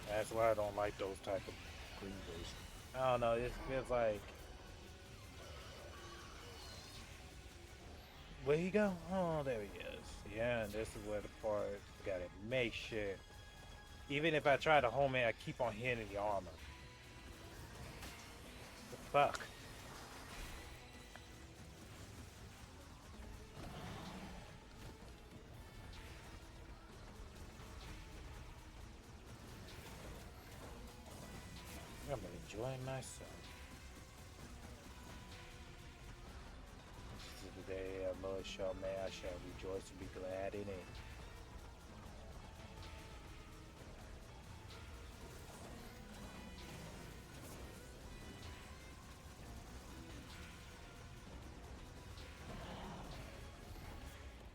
That's why I don't like those type of grievers. I don't know. It feels like where he go? Oh, there he is. Yeah, and this is where the part gotta make sure. Even if I try to home it, I keep on hitting the armor. The fuck? I'm enjoying myself. This is the day our Lord shall may I shall rejoice and be glad in it.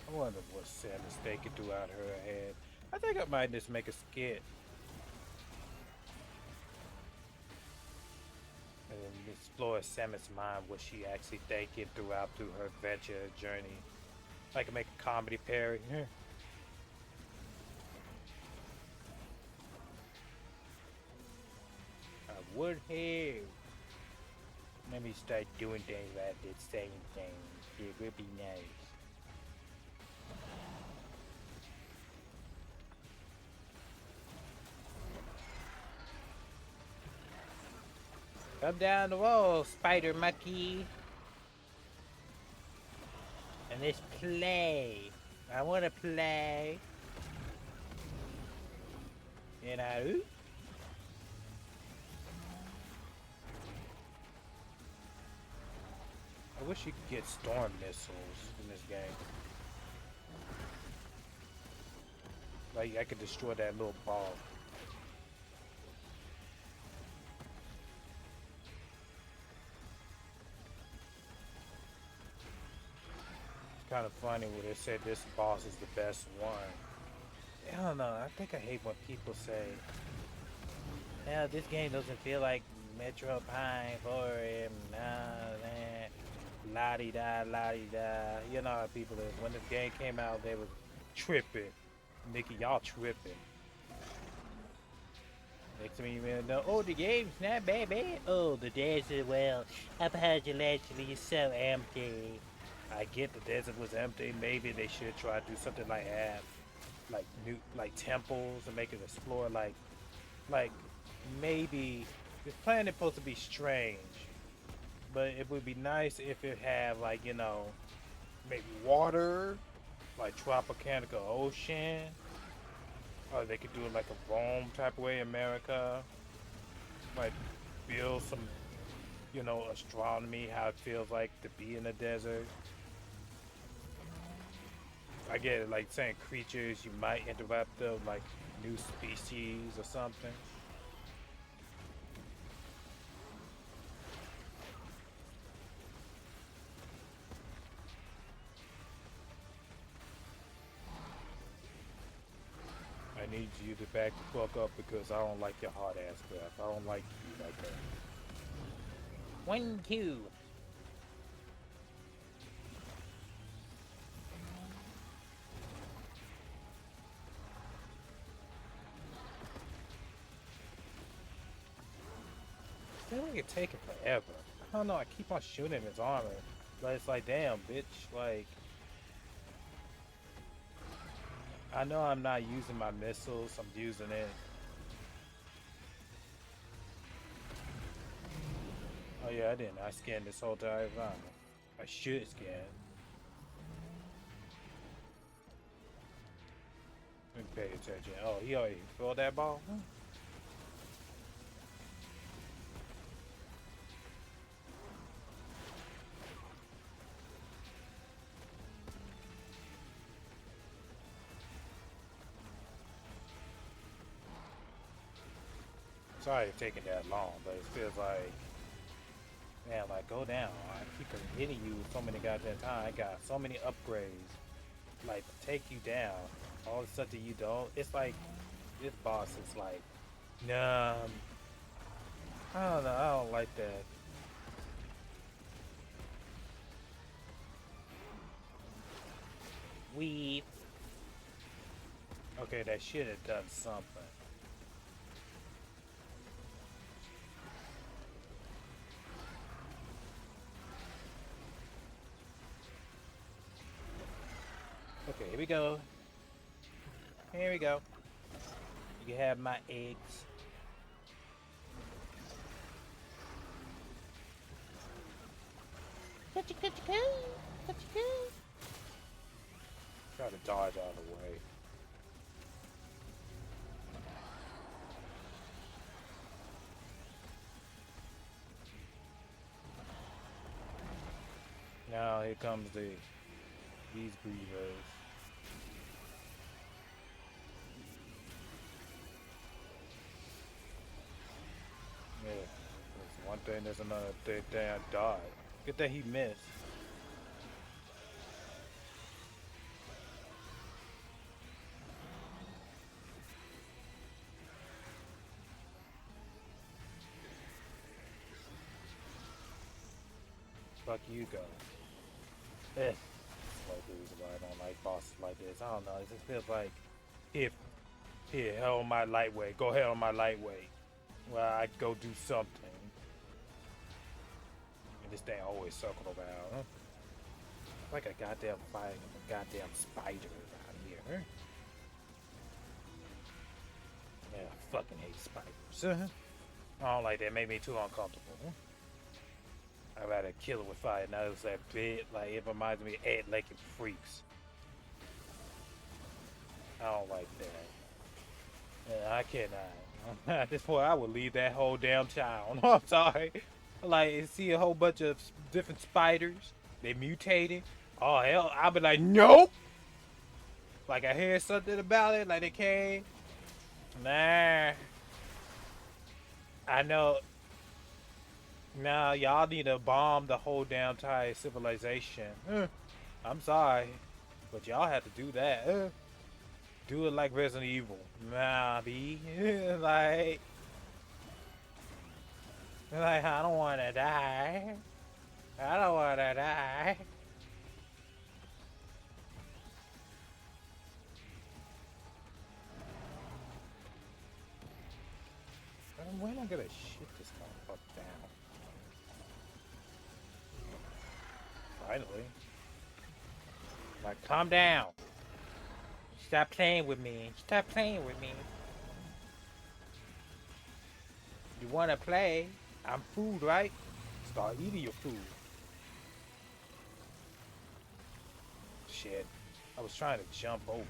I wonder what Santa's thinking throughout her head. I think I might just make a skit and explore Samus' mind, what she actually thinking through her adventure journey. Like make a comedy parody. I would have. Let me start doing things like this, saying things. It would be nice. Come down the wall, spider monkey. And let's play. I want to play. And I wish you could get storm missiles in this game. Like I could destroy that little ball. It's kind of funny when they said this boss is the best one. I don't know. I think I hate when people say, "Yeah, this game doesn't feel like Metro Prime 4M." Nah, man. La-di-da, la-di-da. You know how people is. When this game came out, they was tripping. Nikki, y'all tripping. Next thing you know, oh, the game's not bad, bad. Oh, the desert, well, apparently is so empty. I get the desert was empty. Maybe they should try to do something like have, like new, like temples and make it explore, like maybe this planet supposed to be strange, but it would be nice if it had like maybe water, like tropical ocean, or they could do it like a Rome type of way, America, like build some, astronomy, how it feels like to be in the desert. I get it, like saying creatures, you might interrupt them, like new species or something. I need you to back the fuck up because I don't like your hard ass breath. I don't like you like that. 1, 2. I feel like it's taking forever. I don't know, I keep on shooting his armor. But it's like, damn, bitch, like... I know I'm not using my missiles, I'm using it. Oh yeah, I didn't. I scanned this whole entire environment. I should scan. Let me pay attention. Oh, he already filled that ball? Huh? Sorry it's taking that long, but it feels like, man, like go down. I keep hitting you so many goddamn times. I got so many upgrades, like take you down. All of a sudden you don't. It's like this boss is like, nah. I don't know. I don't like that. Weep. Okay, that should have done something. Okay, here we go. Here we go. You can have my eggs. Try to dodge out of the way. Now here comes these grievers. Yeah, there's one thing, there's another thing. I died. Good that he missed. Fuck you, go. That's like the reason why I don't like bosses like this. I don't know. It just feels like if here, hell on my lightweight, go ahead on my lightweight. Well, I go do something. And this thing always circle around. Huh? Like a goddamn fighting a goddamn spider around here. Huh? Yeah, I fucking hate spiders. I don't like that. It made me too uncomfortable. I'd rather kill it with fire. Now it's that bit, like it reminds me of Ed Lake and Freaks. I don't like that. Yeah, I cannot. At this point, I would leave that whole damn town. I'm sorry. Like, see a whole bunch of different spiders. They mutated. Oh, hell. I'll be like, nope. Like, I hear something about it. Like, they came. Nah. I know. Nah, y'all need to bomb the whole damn entire civilization. I'm sorry. But y'all have to do that. Do it like Resident Evil. Nah, B. Like, I don't want to die. I don't want to die. When am I gonna shit this motherfucker down? Finally. Like, calm down. Stop playing with me. Stop playing with me. You wanna play? I'm food, right? Start eating your food. Shit. I was trying to jump over.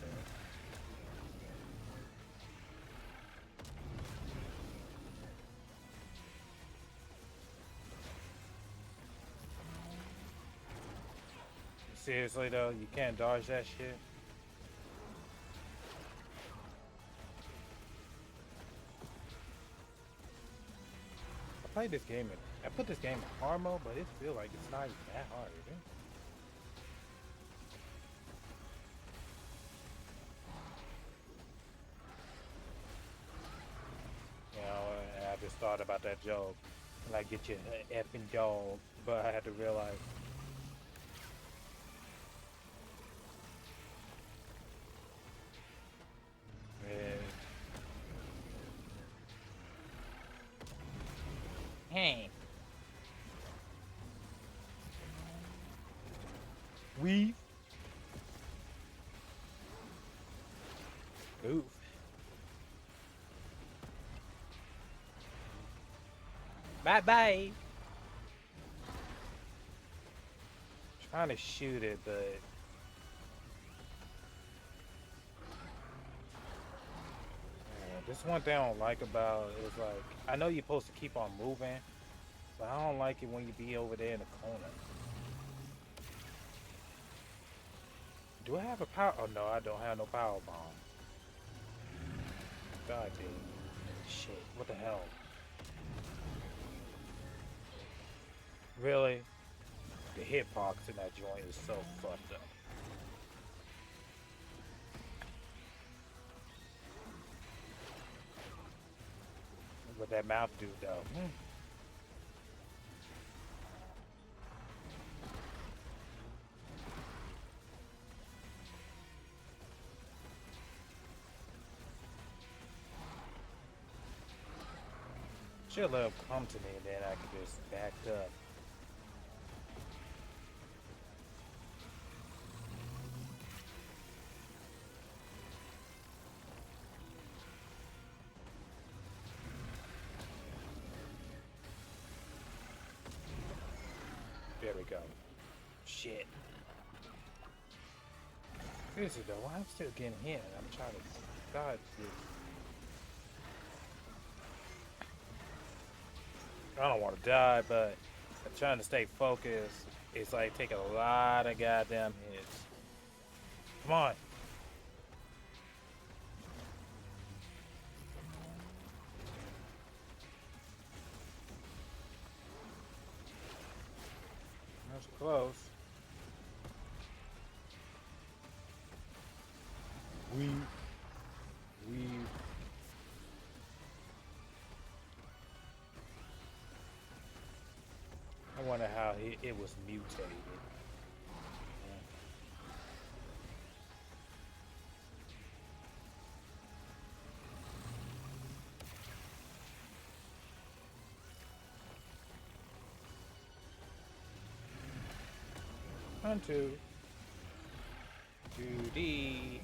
Seriously though, you can't dodge that shit. I played this game I put this game in hard mode, but it feels like it's not even that hard, is it? You know, I just thought about that joke. Like, get your effing dog, but I had to realize. Yeah. Hey. Weave. Oof. Bye bye. Trying to shoot it, but this one thing I don't like about it is like I know you're supposed to keep on moving, but I don't like it when you be over there in the corner. Do I have a power? Oh no, I don't have no power bomb. God damn. Shit. What the hell? Really? The hitbox in that joint is so fucked up. What that mouth do though? Should let him come to me and then I can just back up. There we go. Shit. Seriously though, I'm still getting hit. I'm trying to dodge this. I don't want to die, but I'm trying to stay focused. It's like taking a lot of goddamn hits. Come on. That's close. We. I wonder how it was mutated. 1, 2. 2D.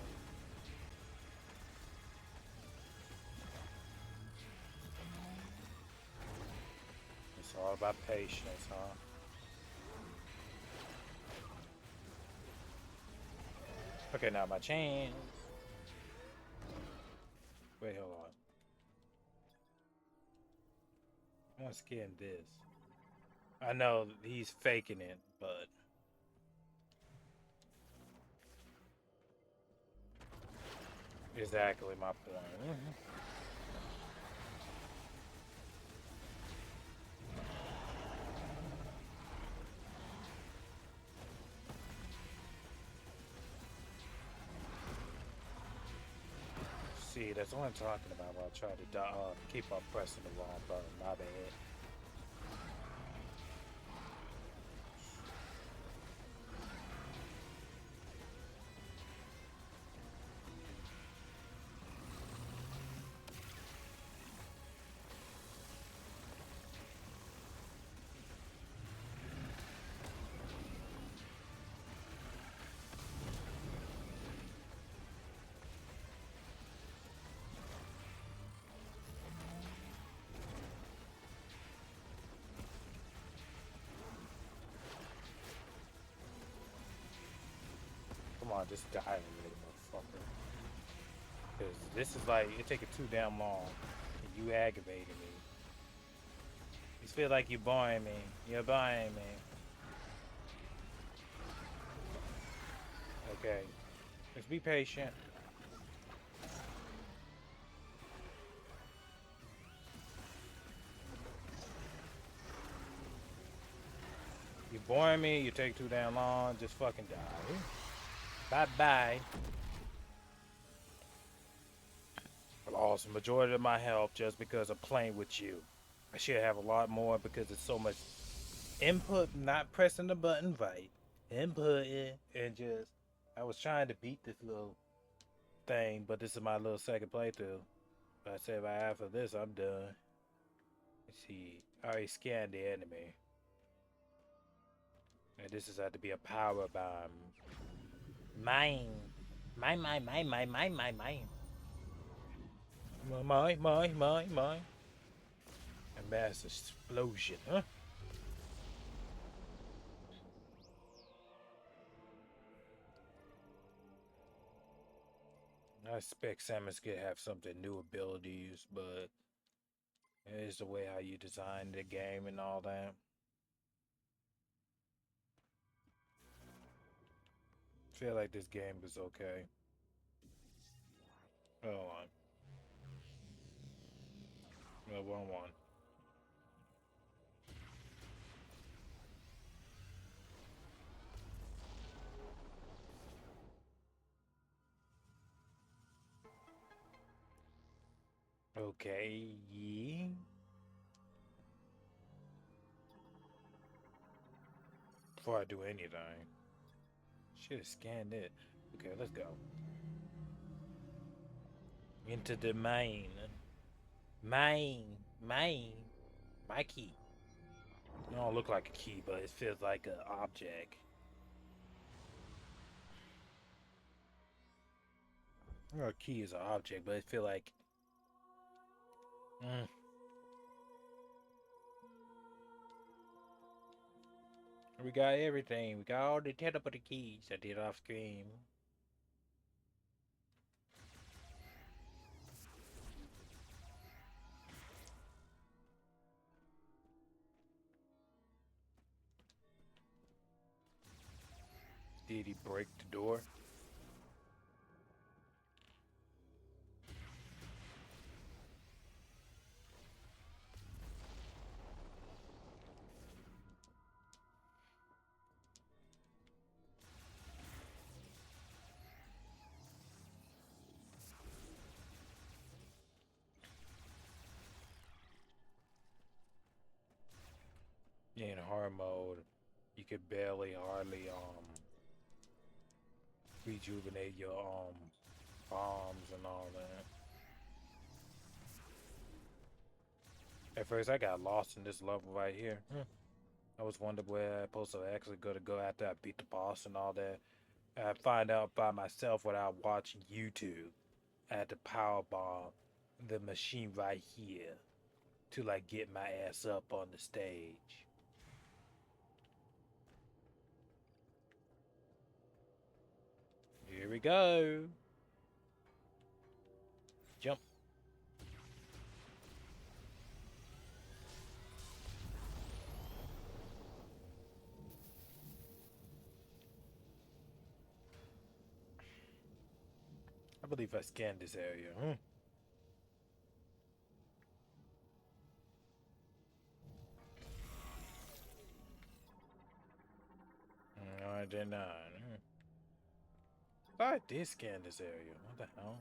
It's all about patience, huh? Okay, now my chain. Wait, hold on. I want to skin this. I know he's faking it, but exactly my point. See, that's what I'm talking about while I try to keep on pressing the wrong button. My bad. Come on, just die already, motherfucker. Cause this is like, it taking too damn long. And you aggravating me. You feel like you're boring me. You're boring me. Okay. Just be patient. You're boring me, you take too damn long, just fucking die. Bye-bye. I lost the majority of my health just because of playing with you. I should have a lot more because it's so much input, not pressing the button right. Input it, and just, I was trying to beat this little thing, but this is my little second playthrough. But I said right after this, I'm done. Let's see. I already scanned the enemy. And this is had to be a power bomb. Mine. Mine. Mine. A mass explosion, huh? I expect Samus could have something new abilities, but it's the way how you design the game and all that. Feel like this game is okay. Hold on. No, 1-1. Okay, yeah. Before I do anything. Should have scanned it. Okay, let's go. Into the main. Main. My key. It don't look like a key, but it feels like an object. Well, a key is an object, but it feel like. Mm. We got everything. We got all the teleport keys. I did off screen. Did he break the door? In hard mode, you could barely hardly rejuvenate your bombs and all that. At first, I got lost in this level right here. I was wondering where I'm supposed to actually go after I beat the boss and all that. I find out by myself without watching YouTube. I had to power bomb the machine right here to like get my ass up on the stage. Here we go. Jump. I believe I scanned this area. No, I did not. I did scan this area. What the hell?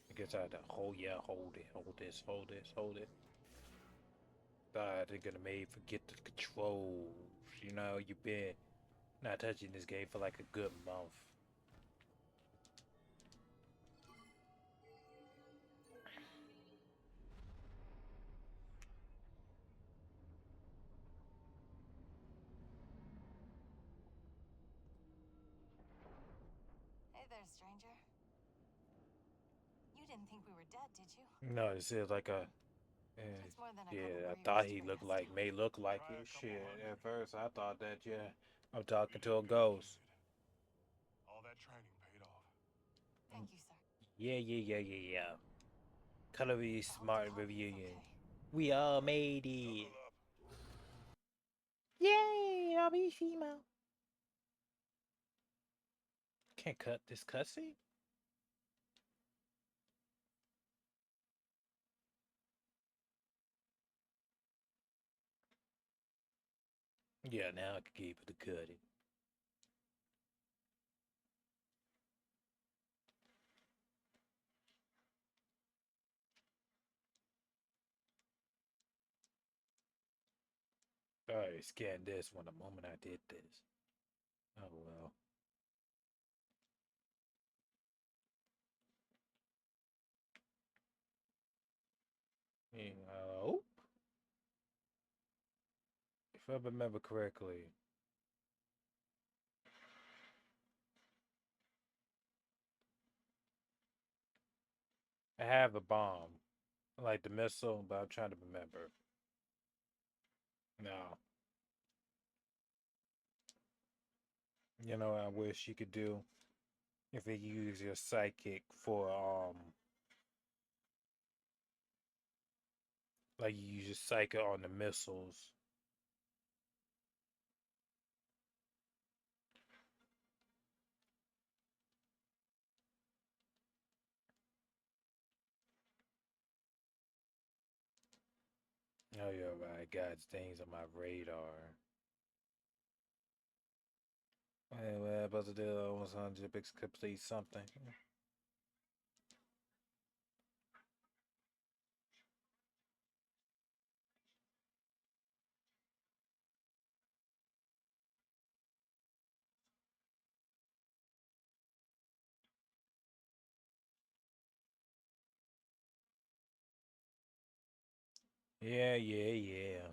I guess I had to hold, yeah, hold it, hold it. Thought they're gonna make forget the controls. You know, you've been not touching this game for like a good month. Hey there, stranger. You didn't think we were dead, did you? No, this is like a. It's more than a couple Yeah, I thought grievous to he bring looked us like, down. may look like this shit. At first, I thought that, yeah, I'm talking to a ghost. All that training paid off. Thank you, sir. Yeah. Colory I hope the smart colony is reviewing. okay. We all made it. Knuckle up. Yay, I'll be female. Can't cut this cutscene? Yeah, now I can keep it to cut it. I already scanned this one the moment I did this. Oh well. Oh, if I remember correctly, I have the bomb, like the missile, but I'm trying to remember. No, you know, I wish you could do if you use your psychic for like you use your psychic on the missiles. Oh, you're right. Got things on my radar. Hey, what I'm about to do? I want to complete something. Yeah, yeah, yeah.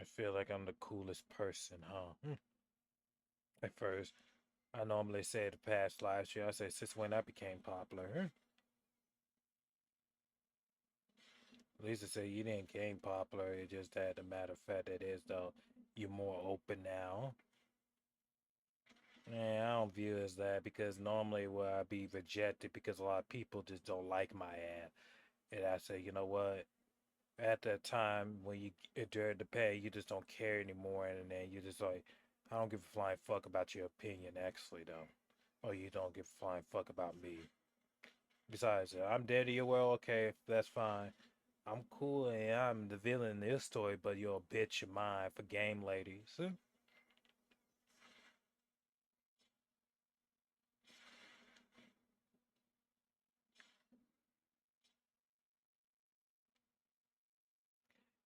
I feel like I'm the coolest person, huh? At first, I normally say the past live stream, I say since when I became popular. Lisa said you didn't gain popular. It's just that the matter of fact it is though you're more open now. Yeah, I don't view it as that because normally where I be rejected because a lot of people just don't like my ad, and I say you know what? At that time when you during the pay, you just don't care anymore, and then you just like I don't give a flying fuck about your opinion actually though, or you don't give a flying fuck about me. Besides, I'm dead to your world. Okay, that's fine. I'm cool and I'm the villain in this story, but you're a bitch of mine for game ladies.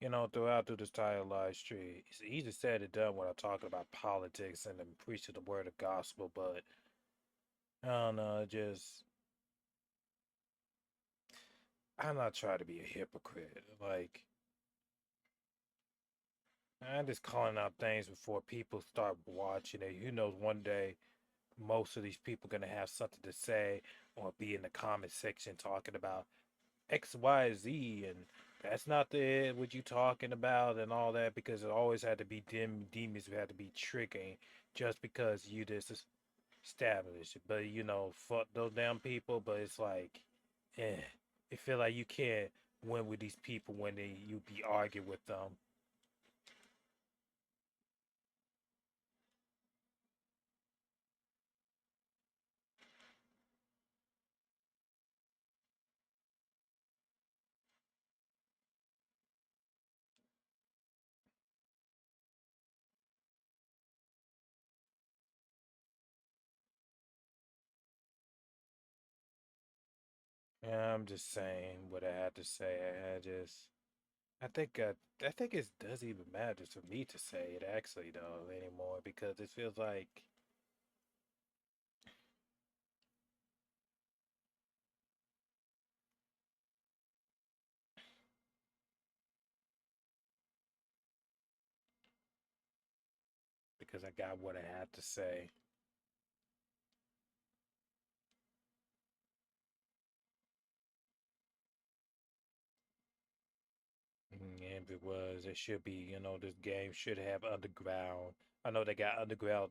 You know, through this entire live stream, it's easy said and done when I'm talking about politics and then preaching the word of gospel, but I don't know, just I'm not trying to be a hypocrite. Like I'm just calling out things before people start watching it. Who knows one day most of these people gonna have something to say or be in the comment section talking about X, Y, Z, and that's not the what you talking about and all that because it always had to be demons who had to be tricking just because you just established. But you know, fuck those damn people. But it's like, it feel like you can't win with these people when you be arguing with them. Yeah, I'm just saying what I had to say. I think I think it doesn't even matter for me to say it actually though anymore because it feels like because I got what I had to say. If it was, it should be, you know, this game should have underground. I know they got underground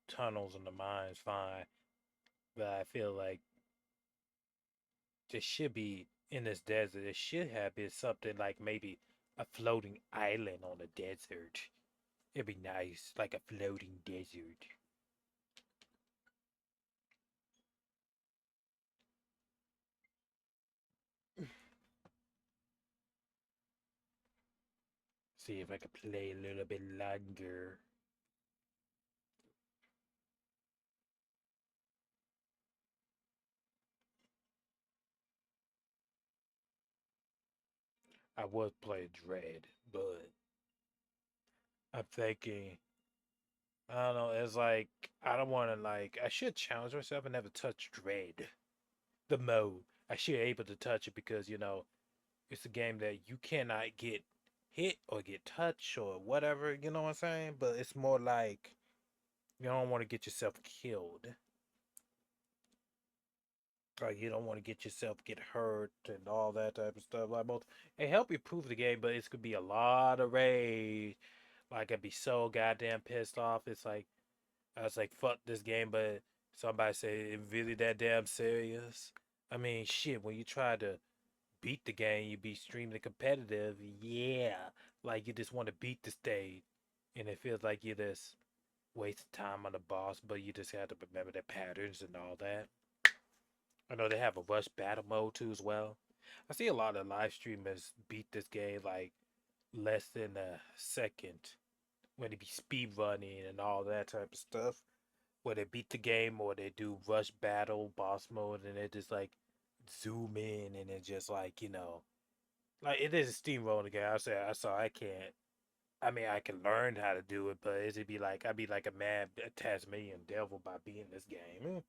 tunnels in the mines, fine, but I feel like there should be in this desert. It should have been something like maybe a floating island on the desert. It'd be nice, like a floating desert. See if I could play a little bit longer. I would play Dread, but I'm thinking I don't know. It's like I don't want to like. I should challenge myself and never touch Dread, the mode. I should be able to touch it because you know it's a game that you cannot get hit or get touched or whatever. You know what I'm saying? But it's more like you don't want to get yourself killed. Like you don't want to get yourself get hurt and all that type of stuff. Like both, it help you prove the game, but it's could be a lot of rage. Like I'd be so goddamn pissed off. It's like I was like, fuck this game, but somebody say it really that damn serious. I mean, shit, when you try to beat the game, you be extremely competitive. Yeah, like you just want to beat the stage, and it feels like you just waste time on the boss, but you just have to remember the patterns and all that. I know they have a rush battle mode too as well. I see a lot of live streamers beat this game like less than a second when they be speed running and all that type of stuff. Where they beat the game or they do rush battle boss mode and they just like zoom in and it's just like like it is a steamroller game. I saw I can't. I mean, I can learn how to do it, but it'd be like I'd be like a mad Tasmanian devil by being this game.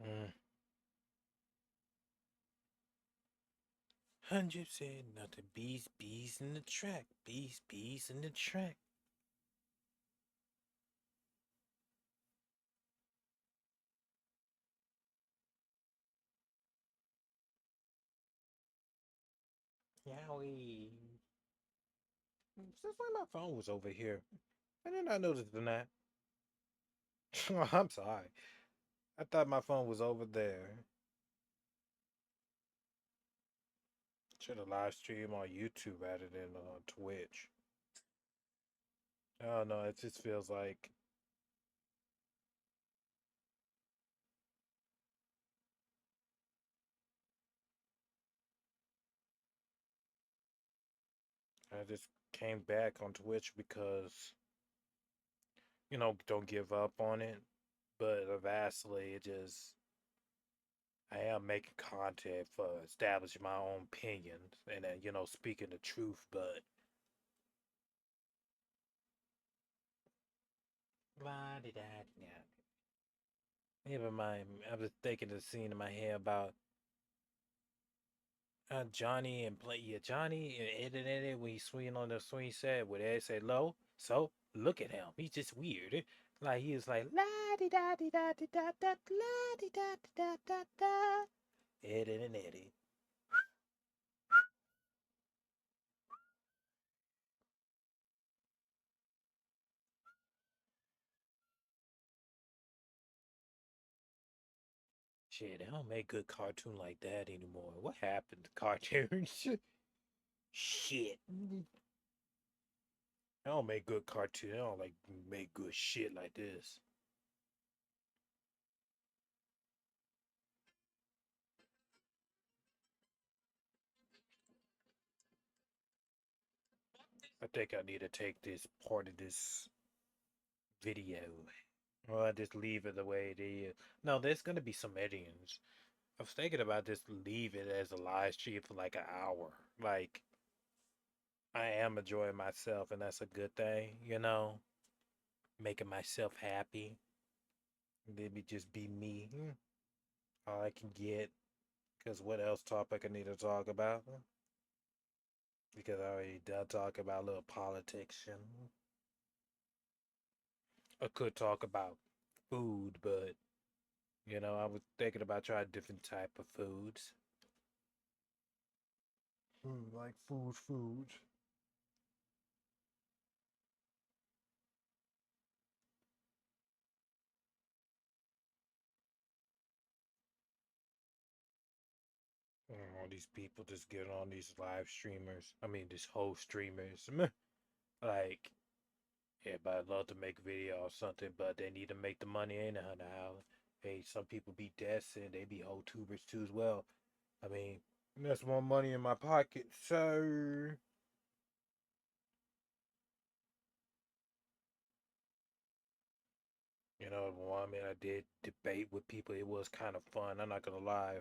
Mm. 100 said nothing. Bees in the track. Bees in the track. Yowie. Since when my phone was over here, I did not notice that. I'm sorry. I thought my phone was over there. Should have live stream on YouTube rather than on Twitch. I don't know. It just feels like I just came back on Twitch because don't give up on it. But vastly, it just I am making content for establishing my own opinions and then speaking the truth. But la di da yeah. Never mind. I was thinking the scene in my head about Johnny and play yeah Johnny and Ed and Eddie when he's swinging on the swing set where Ed said low. So look at him. He's just weird. Like he was like la di da di da di da da la di da di da da da. Ed and Eddie. Shit, they don't make good cartoon like that anymore. What happened to cartoons? Shit. They don't make good cartoon. They don't like make good shit like this. I think I need to take this part of this video. Or I just leave it the way it is. No, there's gonna be some editions. I was thinking about just leave it as a live stream for like an hour. Like I am enjoying myself, and that's a good thing. Making myself happy. Maybe just be me. All I can get. Because what else topic I need to talk about? Because I already done talk about a little politics. I could talk about food, but I was thinking about trying different type of foods. Like food. All these people just get on these live streamers. I mean, these whole streamers. Like, everybody love to make video or something, but they need to make the money anyhow. Hey, some people be destined. They be whole tubers too as well. I mean, that's more money in my pocket, so I mean, I did debate with people. It was kind of fun. I'm not gonna lie.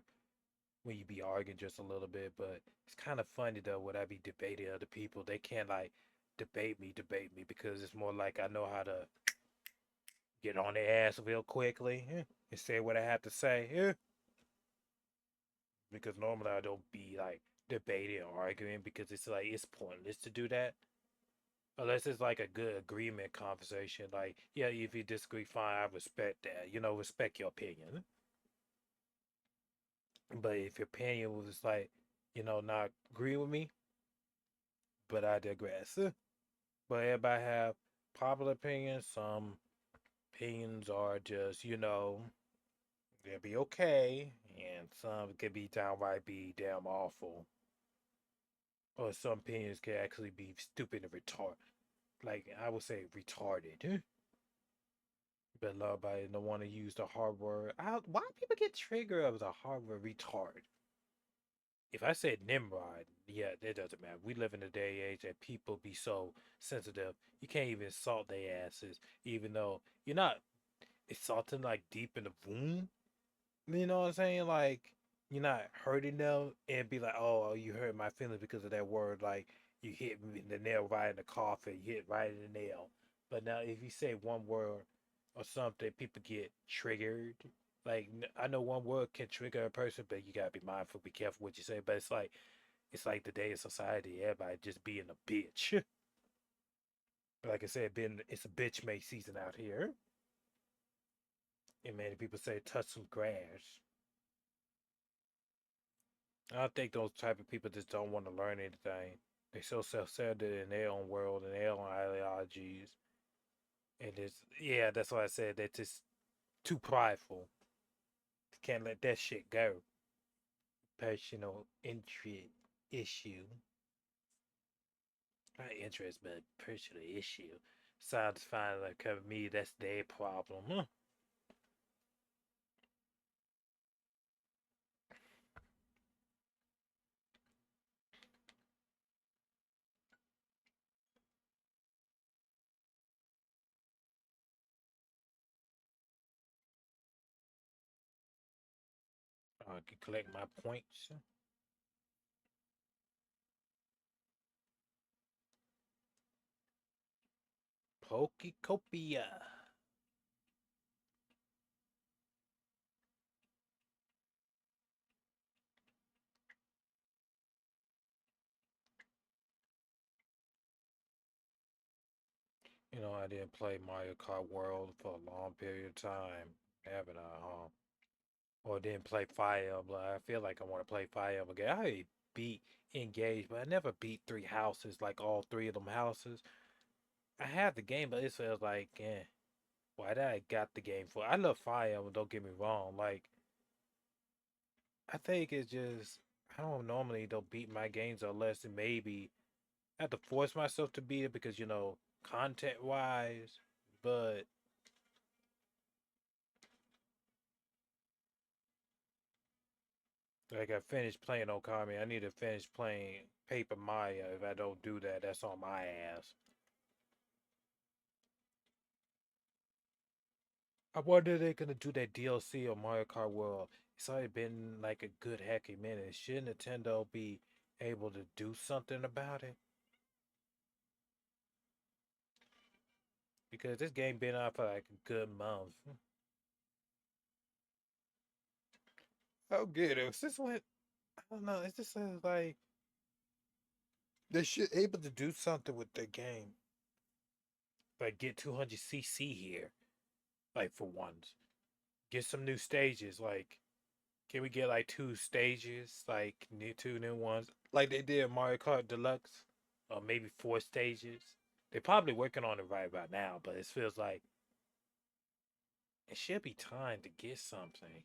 When you be arguing just a little bit, but it's kind of funny though when I be debating other people. They can't like debate me because it's more like I know how to get on their ass real quickly and say what I have to say. Because normally I don't be like debating or arguing because it's like it's pointless to do that. Unless it's like a good agreement conversation. Like, yeah, if you disagree, fine, I respect that. Respect your opinion. But if your opinion was like, not agree with me, but I digress. But everybody have popular opinions. Some opinions are just, they'll be okay, and some could be downright be damn awful. Or some opinions can actually be stupid and retarded. Like I would say retarded. But nobody don't want to use the hard word. Why people get triggered of the hard word retard? If I said Nimrod, yeah, it doesn't matter. We live in a day and age that people be so sensitive. You can't even insult their asses, even though you're not insulting like deep in the wound. You know what I'm saying? Like you're not hurting them and be like, oh, you hurt my feelings because of that word. Like you hit me in the nail right in the coffin, you hit right in the nail. But now if you say one word or something, people get triggered. Like I know one word can trigger a person, but you gotta be mindful, be careful what you say. But it's like the day of society, everybody just being a bitch. Like I said, it's a bitch made season out here. And many people say touch some grass. I think those type of people just don't want to learn anything. They so self-centered in their own world and their own ideologies. And it's yeah, that's why I said they're just too prideful. Can't let that shit go. Personal interest issue. Not interest, but personal issue. Sounds fine like me, that's their problem. Huh? I can collect my points. Pokecopia. I didn't play Mario Kart World for a long period of time, haven't I? Or didn't play Fire Emblem. I feel like I want to play Fire Emblem again. I beat Engaged, but I never beat three houses, like all three of them houses. I have the game, but it feels like, why did I got the game for? I love Fire Emblem, don't get me wrong. Like, I think it's just, I don't normally don't beat my games unless maybe I have to force myself to beat it because, content wise, but like I finished playing Okami. I need to finish playing Paper Maya. If I don't do that, that's on my ass. I wonder if they're gonna do that DLC on Mario Kart World. It's already been like a good heckin' minute. Should Nintendo be able to do something about it? Because this game been out for like a good month. Oh, good. It's just what I don't know. It's just like they should able to do something with the game. Like get 200cc here, like for once. Get some new stages. Like, can we get like two stages, like two new ones, like they did Mario Kart Deluxe, or maybe four stages? They're probably working on it right now, but it feels like it should be time to get something.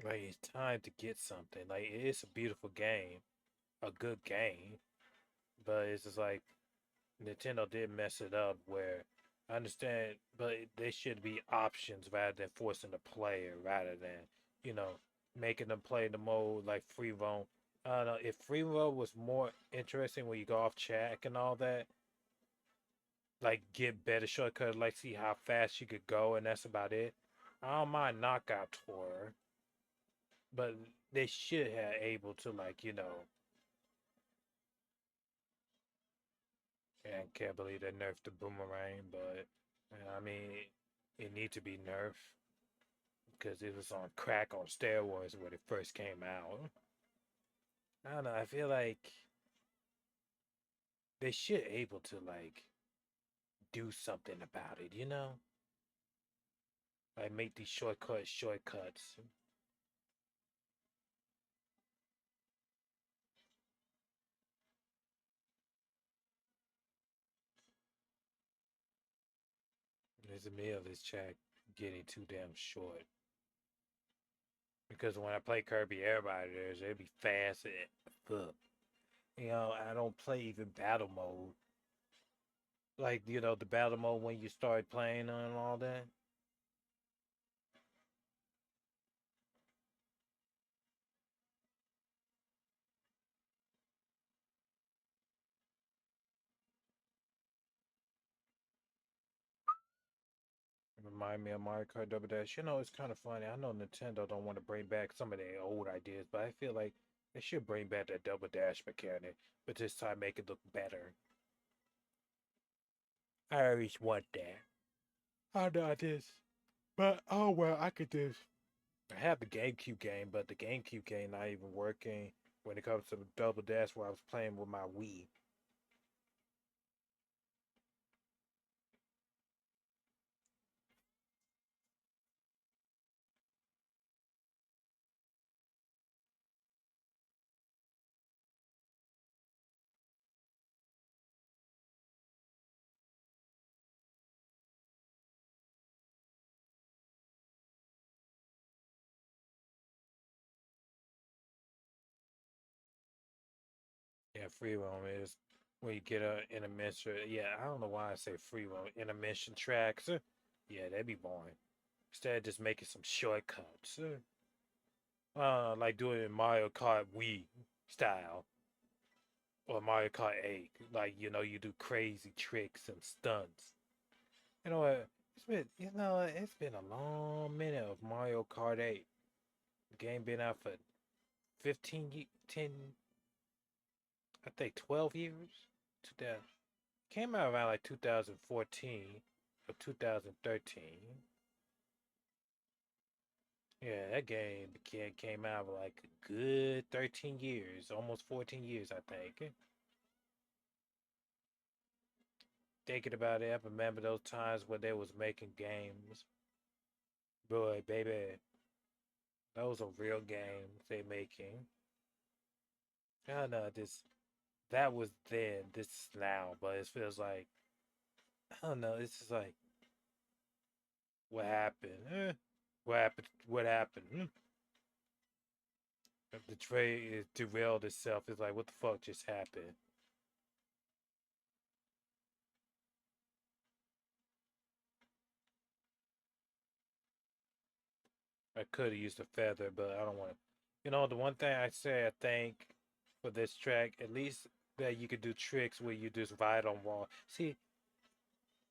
Like it's time to get something. Like it's a beautiful game, a good game, but it's just like Nintendo did mess it up where I understand, but there should be options rather than forcing the player rather than, you know, making them play the mode like free roam. I don't know. If free roam was more interesting when you go off track and all that, like get better shortcuts, like see how fast you could go, and that's about it. I don't mind knockout tour, but they should have able to like, and can't believe they nerfed the boomerang, but I mean, it need to be nerfed because it was on crack on steroids when it first came out. I don't know. I feel like they should able to like do something about it. Like make these shortcuts. This meal is chat getting too damn short. Because when I play Kirby, everybody there's it'd be fast as fuck. You know, I don't play even battle mode. Like, you know, the battle mode when you start playing and all that. Remind me of Mario Kart Double Dash. You know, it's kind of funny. I know Nintendo don't want to bring back some of their old ideas, but I feel like they should bring back that Double Dash mechanic, but this time make it look better. I always want that. I know this, but oh well, I could just. I have the GameCube game, but the GameCube game not even working when it comes to Double Dash. Where I was playing with my Wii. Yeah, free roam is when you get a intermission. Yeah, I don't know why I say free roam intermission tracks. Yeah, that'd be boring. Instead, of just making some shortcuts. Like doing it in Mario Kart Wii style or Mario Kart 8. Like, you know, you do crazy tricks and stunts. You know what? It's been a long minute of Mario Kart 8. The game been out for 10, I think 12 years. 2000, came out around like 2014 or 2013. Yeah, that game came out like a good 13 years, almost 14 years, I think. Thinking about it, I remember those times when they was making games. Boy, baby, those are real games they making. I don't know, that was then, this is now, but it feels like I don't know, it's just like what happened? What happened? What happened? If the trade is derailed itself, it's like what the fuck just happened? I could have used a feather, but I don't want to. You know, the one thing I say I think for this track, at least that you could do tricks where you just ride on wall. See,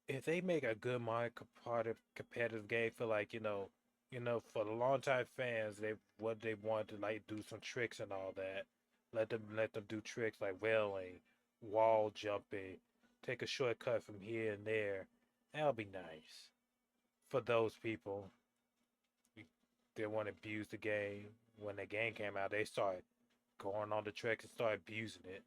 if they make a good Mario competitive game for like for the longtime fans, they want to like do some tricks and all that. Let them do tricks like railing, wall jumping, take a shortcut from here and there. That'll be nice for those people. They want to abuse the game. When the game came out, they started going on the tricks and started abusing it.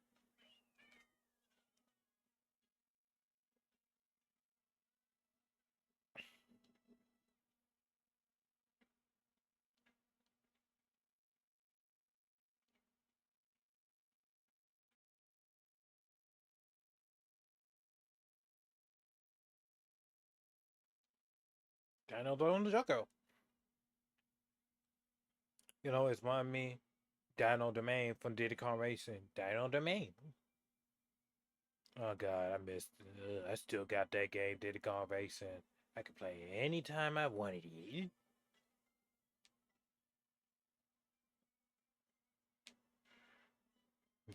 Dino Don Jocko. You know, it's remind me Dino Domain from Diddy Kong Racing. Dino Domain. Oh god, I missed. I still got that game, Diddy Kong Racing. I could play it anytime I wanted it.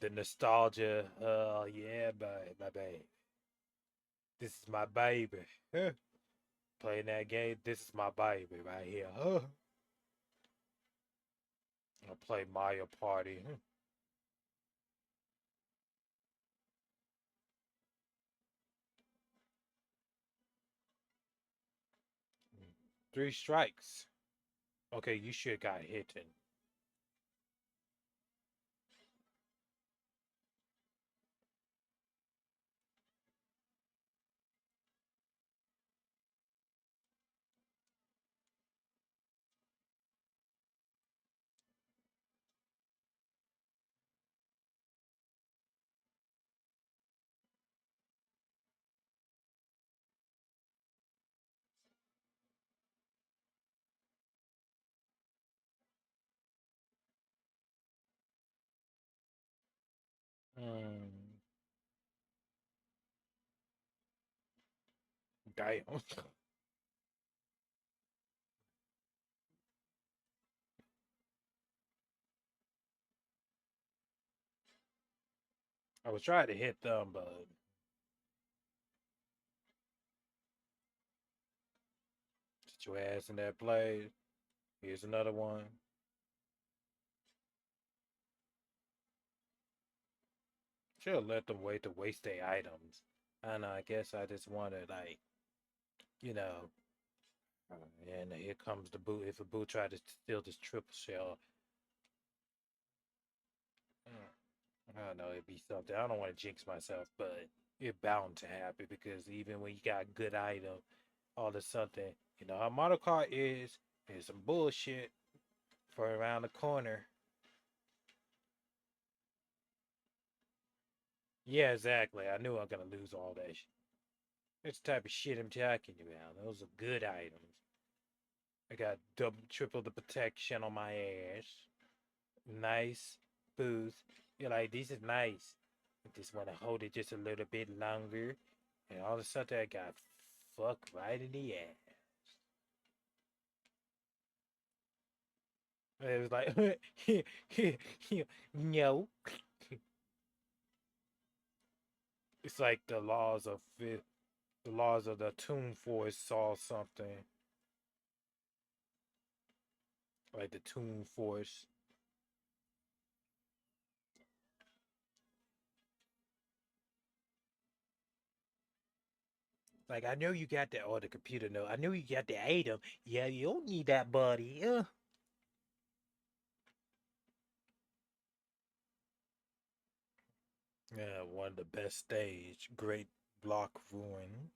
The nostalgia. Oh yeah, my baby. This is my baby. Playing that game. This is my baby right here. I play Mario Party. 3 strikes. Okay, you should got hit. Mm, damn. I was trying to hit them, but sit your ass in that play. Here's another one. Should have let them wait to waste their items. I don't know. I guess I just wanted, like, you know. And here comes the boot. If a boot tried to steal this triple shell, I don't know. It'd be something. I don't want to jinx myself, but it's bound to happen because even when you got good item, all of a sudden, you know how Mario Kart is. There's some bullshit for around the corner. Yeah, exactly. I knew I'm gonna lose all that. That's the type of shit I'm talking about. Those are good items. I got double, triple the protection on my ass. Nice boost. You're like, this is nice. I just want to hold it just a little bit longer. And all of a sudden, I got fucked right in the ass. It was like, no. It's like the laws of the Toon Force saw something. Like the Toon Force. Like, I know you got the, or the computer know. I know you got the item. Yeah, you don't need that, buddy. Yeah, one of the best stage. Great block ruin.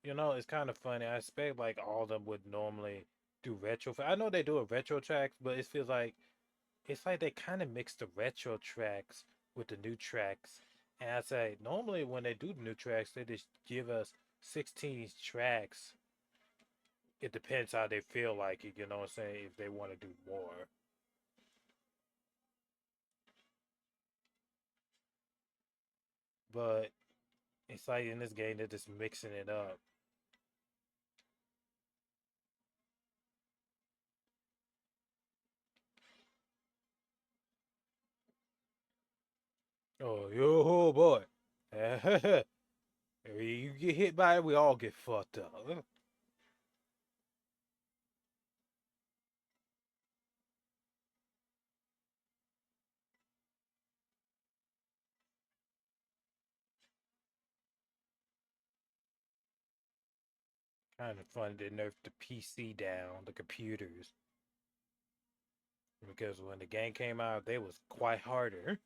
You know, it's kind of funny. I expect like all of them would normally do retro. I know they do a retro tracks, but it feels like it's like they kind of mix the retro tracks with the new tracks. And I say normally when they do the new tracks, they just give us 16 tracks. It depends how they feel like it. You know what I'm saying? If they want to do more, but it's like in this game they're just mixing it up. Oh, yo, boy. You get hit by it, we all get fucked up. Kind of fun they nerfed the PC down, the computers, because when the game came out, they was quite harder.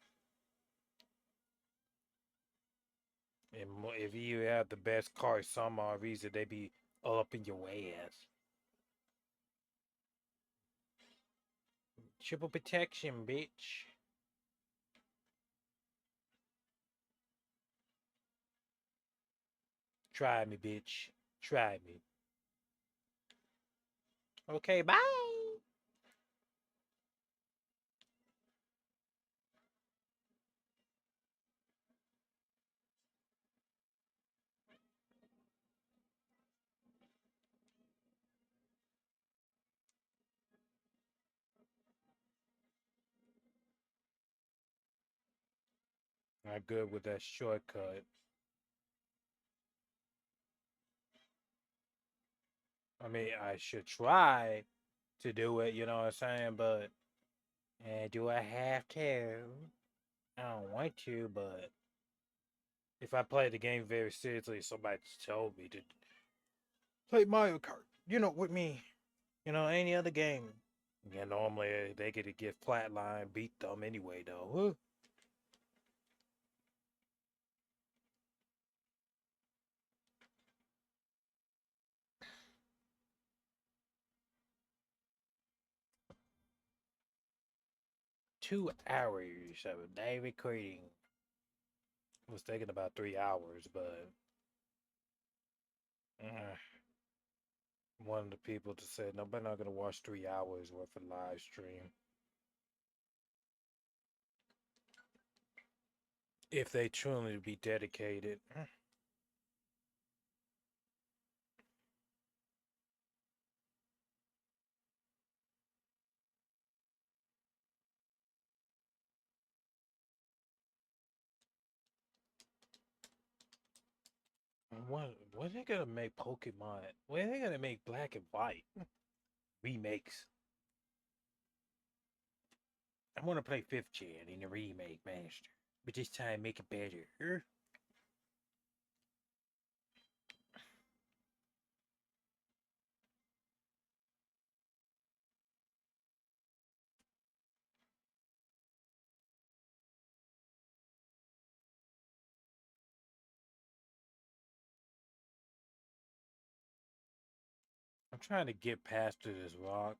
And if you have the best car, some odd reason they be up in your ass. Triple protection, bitch. Try me, bitch. Try me. Okay, bye. Not good with that shortcut. I mean, I should try to do it, you know what I'm saying? But do I have to? I don't want to, but if I play the game very seriously, somebody told me to play Mario Kart, you know, with me, you know, any other game. Yeah, normally they get to get flatline, beat them anyway, though. Huh? 2 hours of a day recording. I was thinking about 3 hours, but uh, one of the people just said, nobody not gonna watch 3 hours worth of live stream. if they truly be dedicated. When they gonna make Pokemon? When they gonna make Black and White remakes? I want to play 5th Gen in the remake master, but this time make it better. I'm trying to get past to this rock.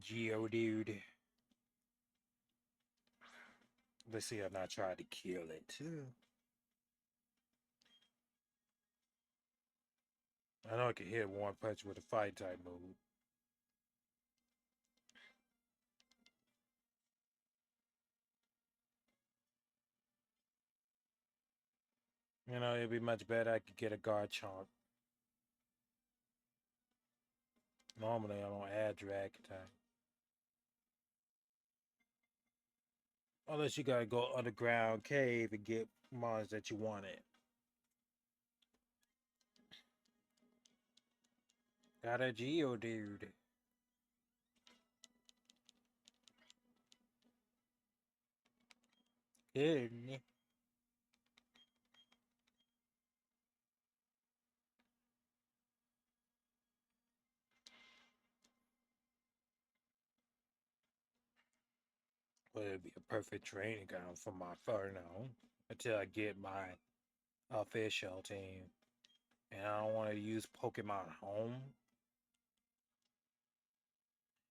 Geodude. Let's see if I try to kill it. I know I can hit one punch with a fight type move. You know, it'd be much better I could get a guard chomp. Normally I don't add drag attack. Unless you gotta go underground cave and get mons that you wanted. Got a Geodude. Good. Well, it'd be a perfect training ground for my Furno until I get my official team. And I don't want to use Pokemon Home.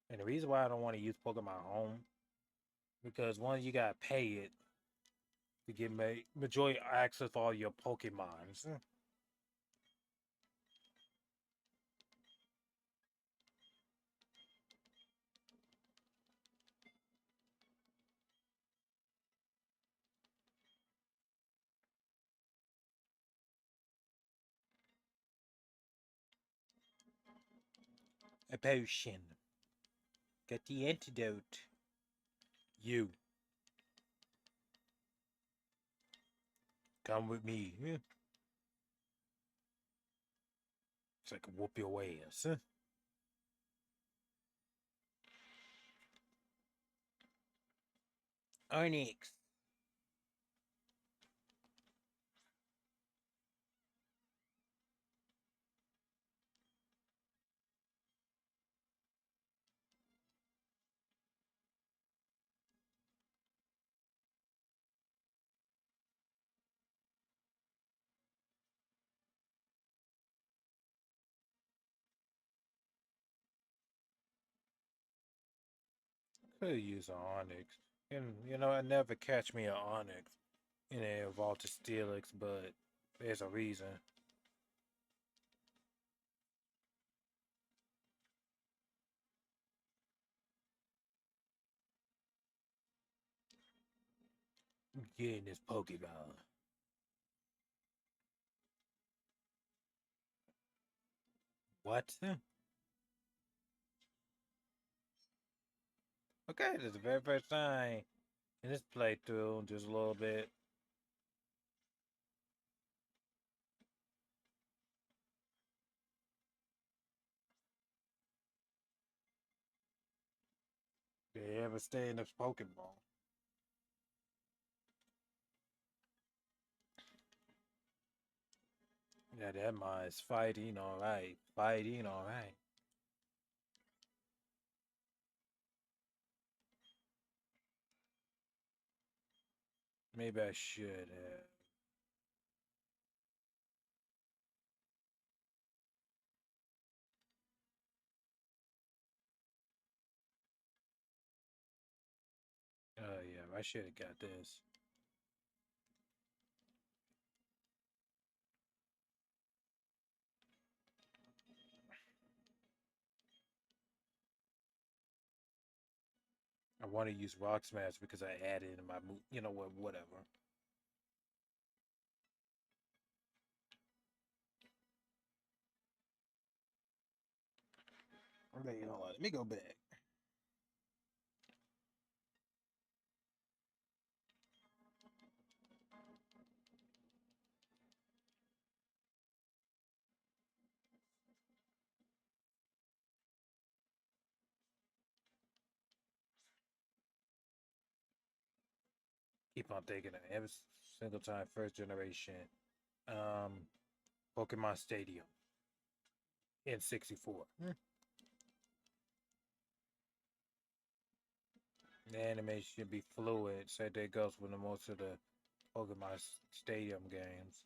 And the reason why I don't want to use Pokemon Home, because one, you gotta pay it to get majority access to all your Pokemons. A potion. Get the antidote. You. Come with me. So I can whoop your ass. Onyx. Could use an Onyx. And, you know, I never catch me an Onyx in a Evolved to Steelix, but there's a reason. Getting this Pokemon. What? Okay, this is the very first time in this playthrough, just a little bit. They ever stay in this Pokeball. Yeah, that mine's fighting alright. Fighting alright. Maybe I should have. Oh, yeah, I should have got this. I want to use Rock Smash because I added in my move. You know what? Whatever. Wait, hold on. Let me go back. Keep on thinking it every single time. First generation, um, Pokemon Stadium in 64. The animation should be fluid, so that goes with the most of the Pokemon Stadium games.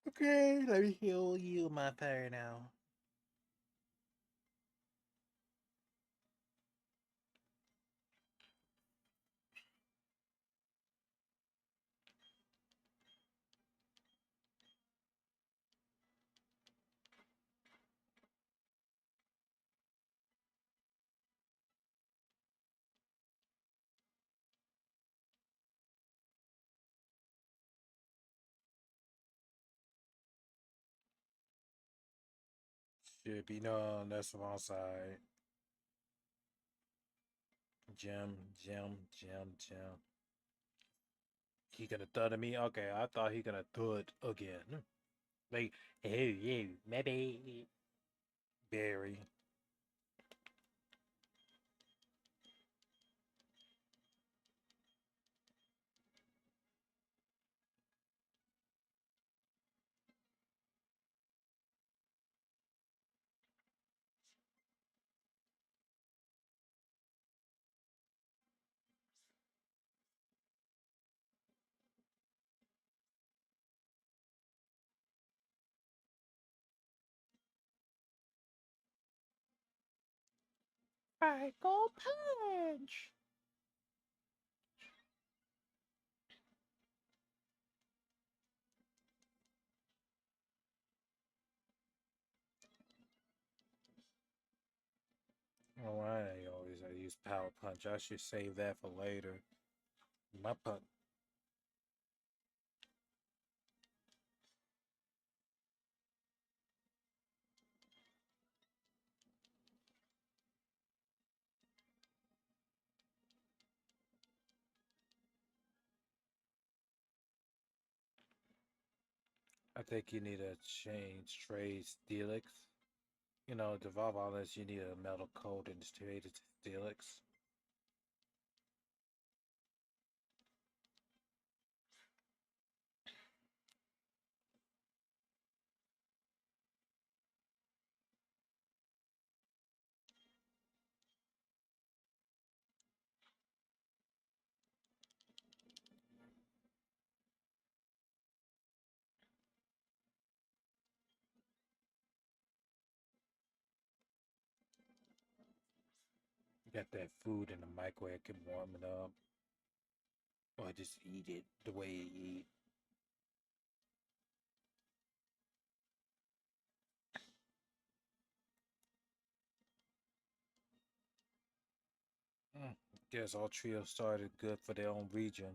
Okay, let me heal you, my fire now. Should be no, that's the wrong side. Gem, gem, gem, gem. He gonna thud at me? Okay, I thought he gonna thud again. Like, hey, you, maybe. Barry. I go punch. Oh, I always I use power punch. I should save that for later. My punch. I think you need to change trade Steelix. You know, to evolve all this, you need a metal coat and trade it to Steelix. Got that food in the microwave, can warm it up. Or just eat it the way you eat. Guess all trios started good for their own region.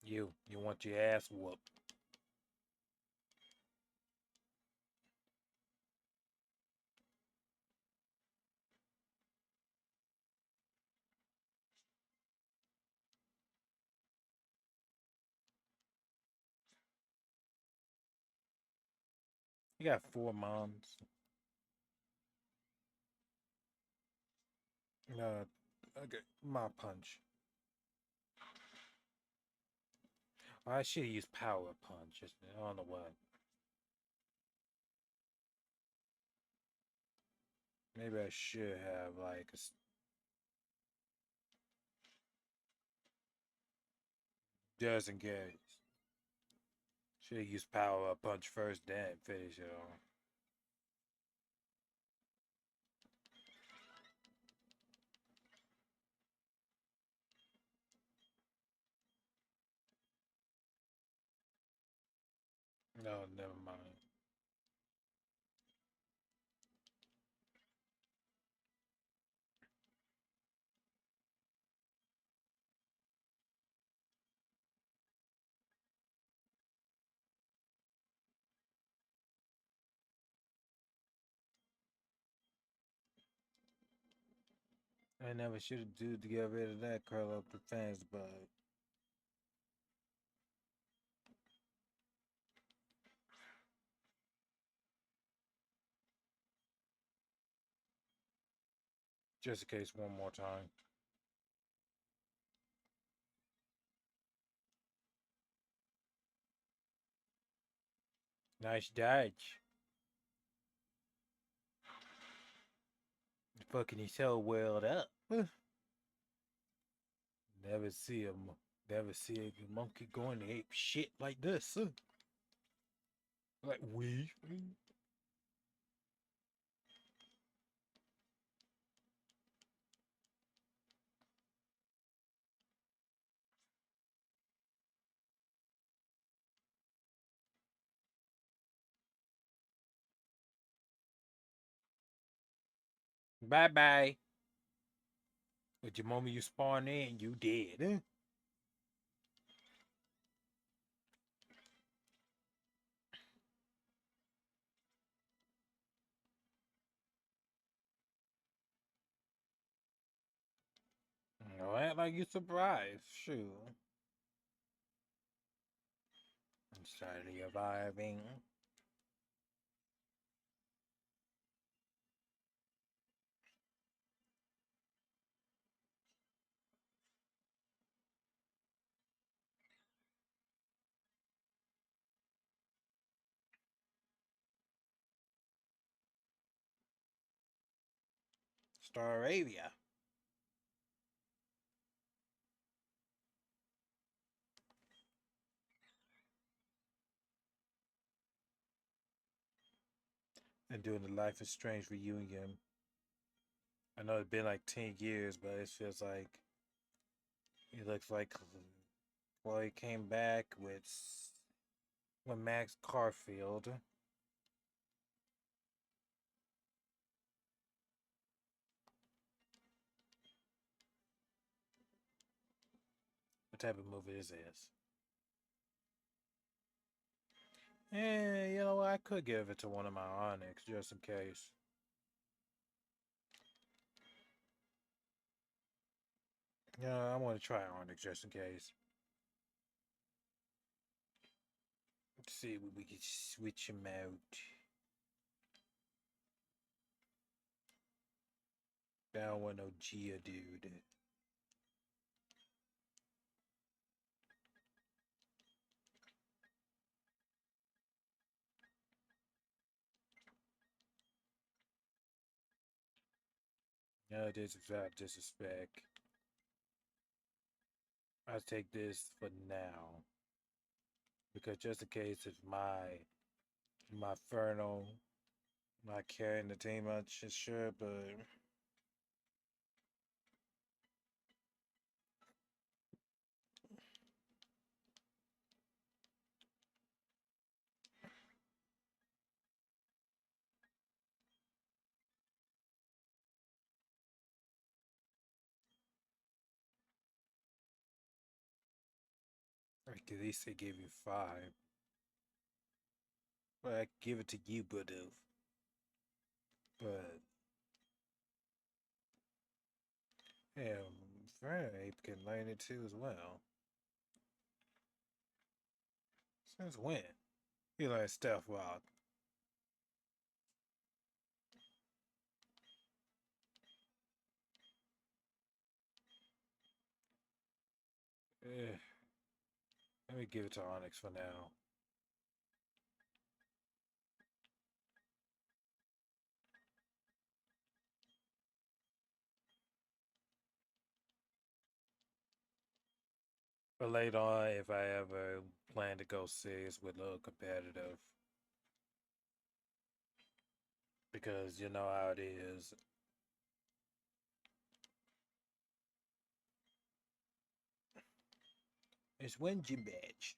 You want your ass whooped. You got 4 moms. Okay, my punch. I should use power punch. I don't know what. Maybe I should have like just in case. Should use power punch first, then finish it off. No, never mind. I never should have do to get rid of that curl up the fence, but just in case one more time. Nice dodge. Fucking he's so welled up. Never see never see a monkey going to ape shit like this. Like we. Bye bye. But the moment you spawn in, you dead. No, act like you surprised. Shoot. I'm sorry surviving. Staravia. And doing the Life is Strange reunion. I know it's been like 10 years, but it feels like it looks like Chloe came back with Max Carfield. What type of movie is this? You know what? I could give it to one of my Onyx just in case. Yeah, I want to try Onyx just in case. Let's see what we can switch him out. That one, no Gia dude. No, this is without disrespect. I'll take this for now. Because just in case if my Fernal not carrying the team much, sure, but at least they gave you 5. But I give it to you, Budu. But yeah, Fern can learn it too as well. Since when? You learn Stealth Rock. Eh, let me give it to Onyx for now. But later on, if I ever plan to go serious with a little competitive, because you know how it is. It's when you bitch.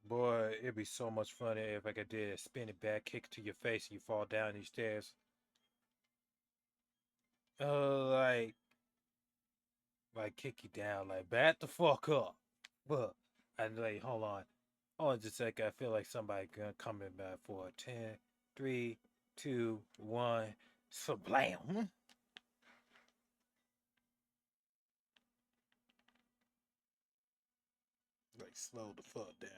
Boy, it'd be so much funny if I could do a spinning back kick to your face and you fall down these stairs. Like kick you down, like bat the fuck up. But and like, hold on. Oh, just like I feel like somebody gonna coming back for a 10, 3, 2, 1, so blam. Like slow the fuck down.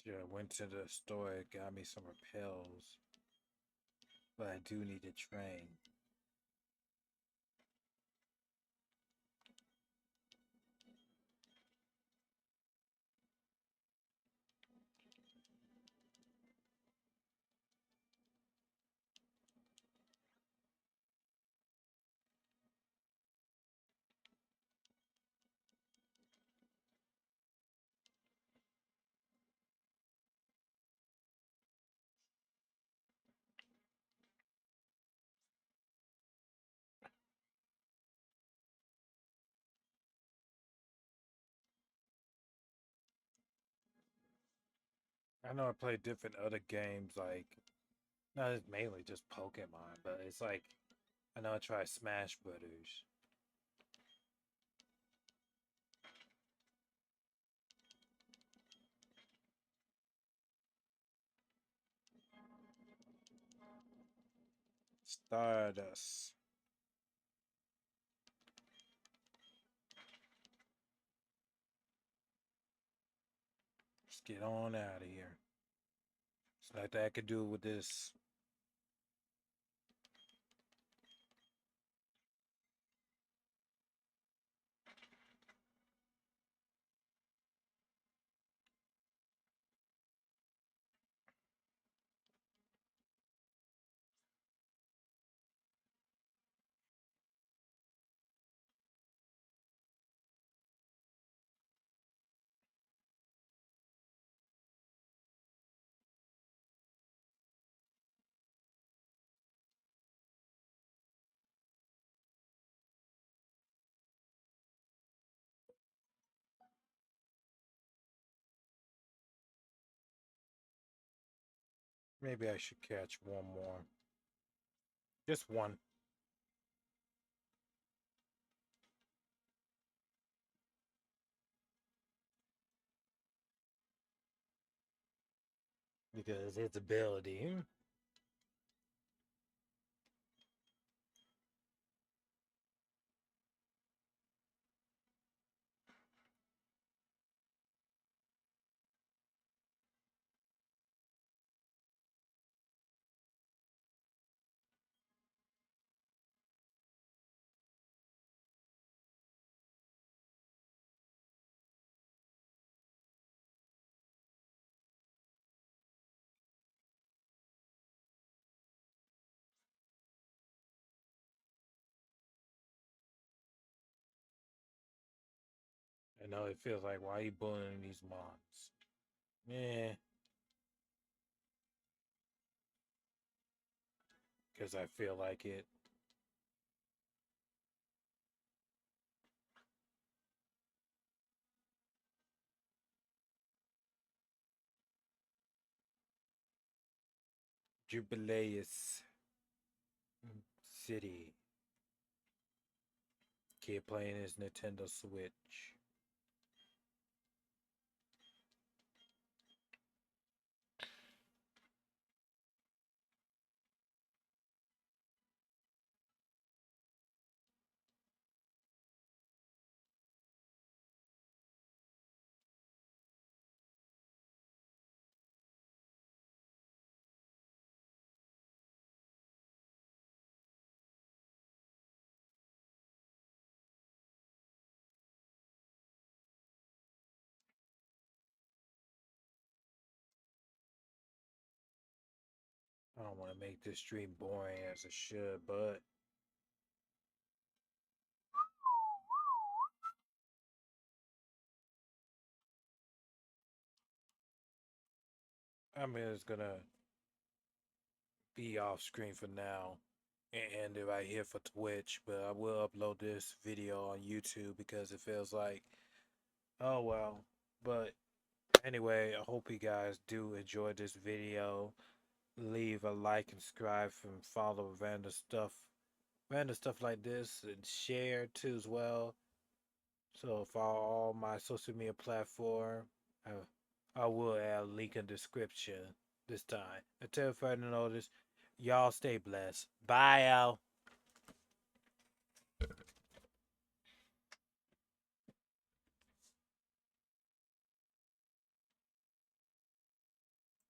Yeah, went to the store, got me some repels, but I do need to train. I know I play different other games like no, it's mainly just Pokemon, but it's like I know I try Smash Brothers. Stardust. Let's get on out of here. It's like that I could do with this. Maybe I should catch one more. Just one. Because its ability. I know it feels like why you bullying these mons? Yeah, because I feel like it. Jubileus City. Kid playing his Nintendo Switch. I don't want to make this stream boring as it should, but I'm just gonna be off screen for now and end it right here for Twitch, but I will upload this video on YouTube because it feels like, oh well. But anyway, I hope you guys do enjoy this video. Leave a like and subscribe and follow random stuff like this, and share too as well. So follow all my social media platform. I will add a link in the description this time. Until further notice, y'all stay blessed. Bye, y'all.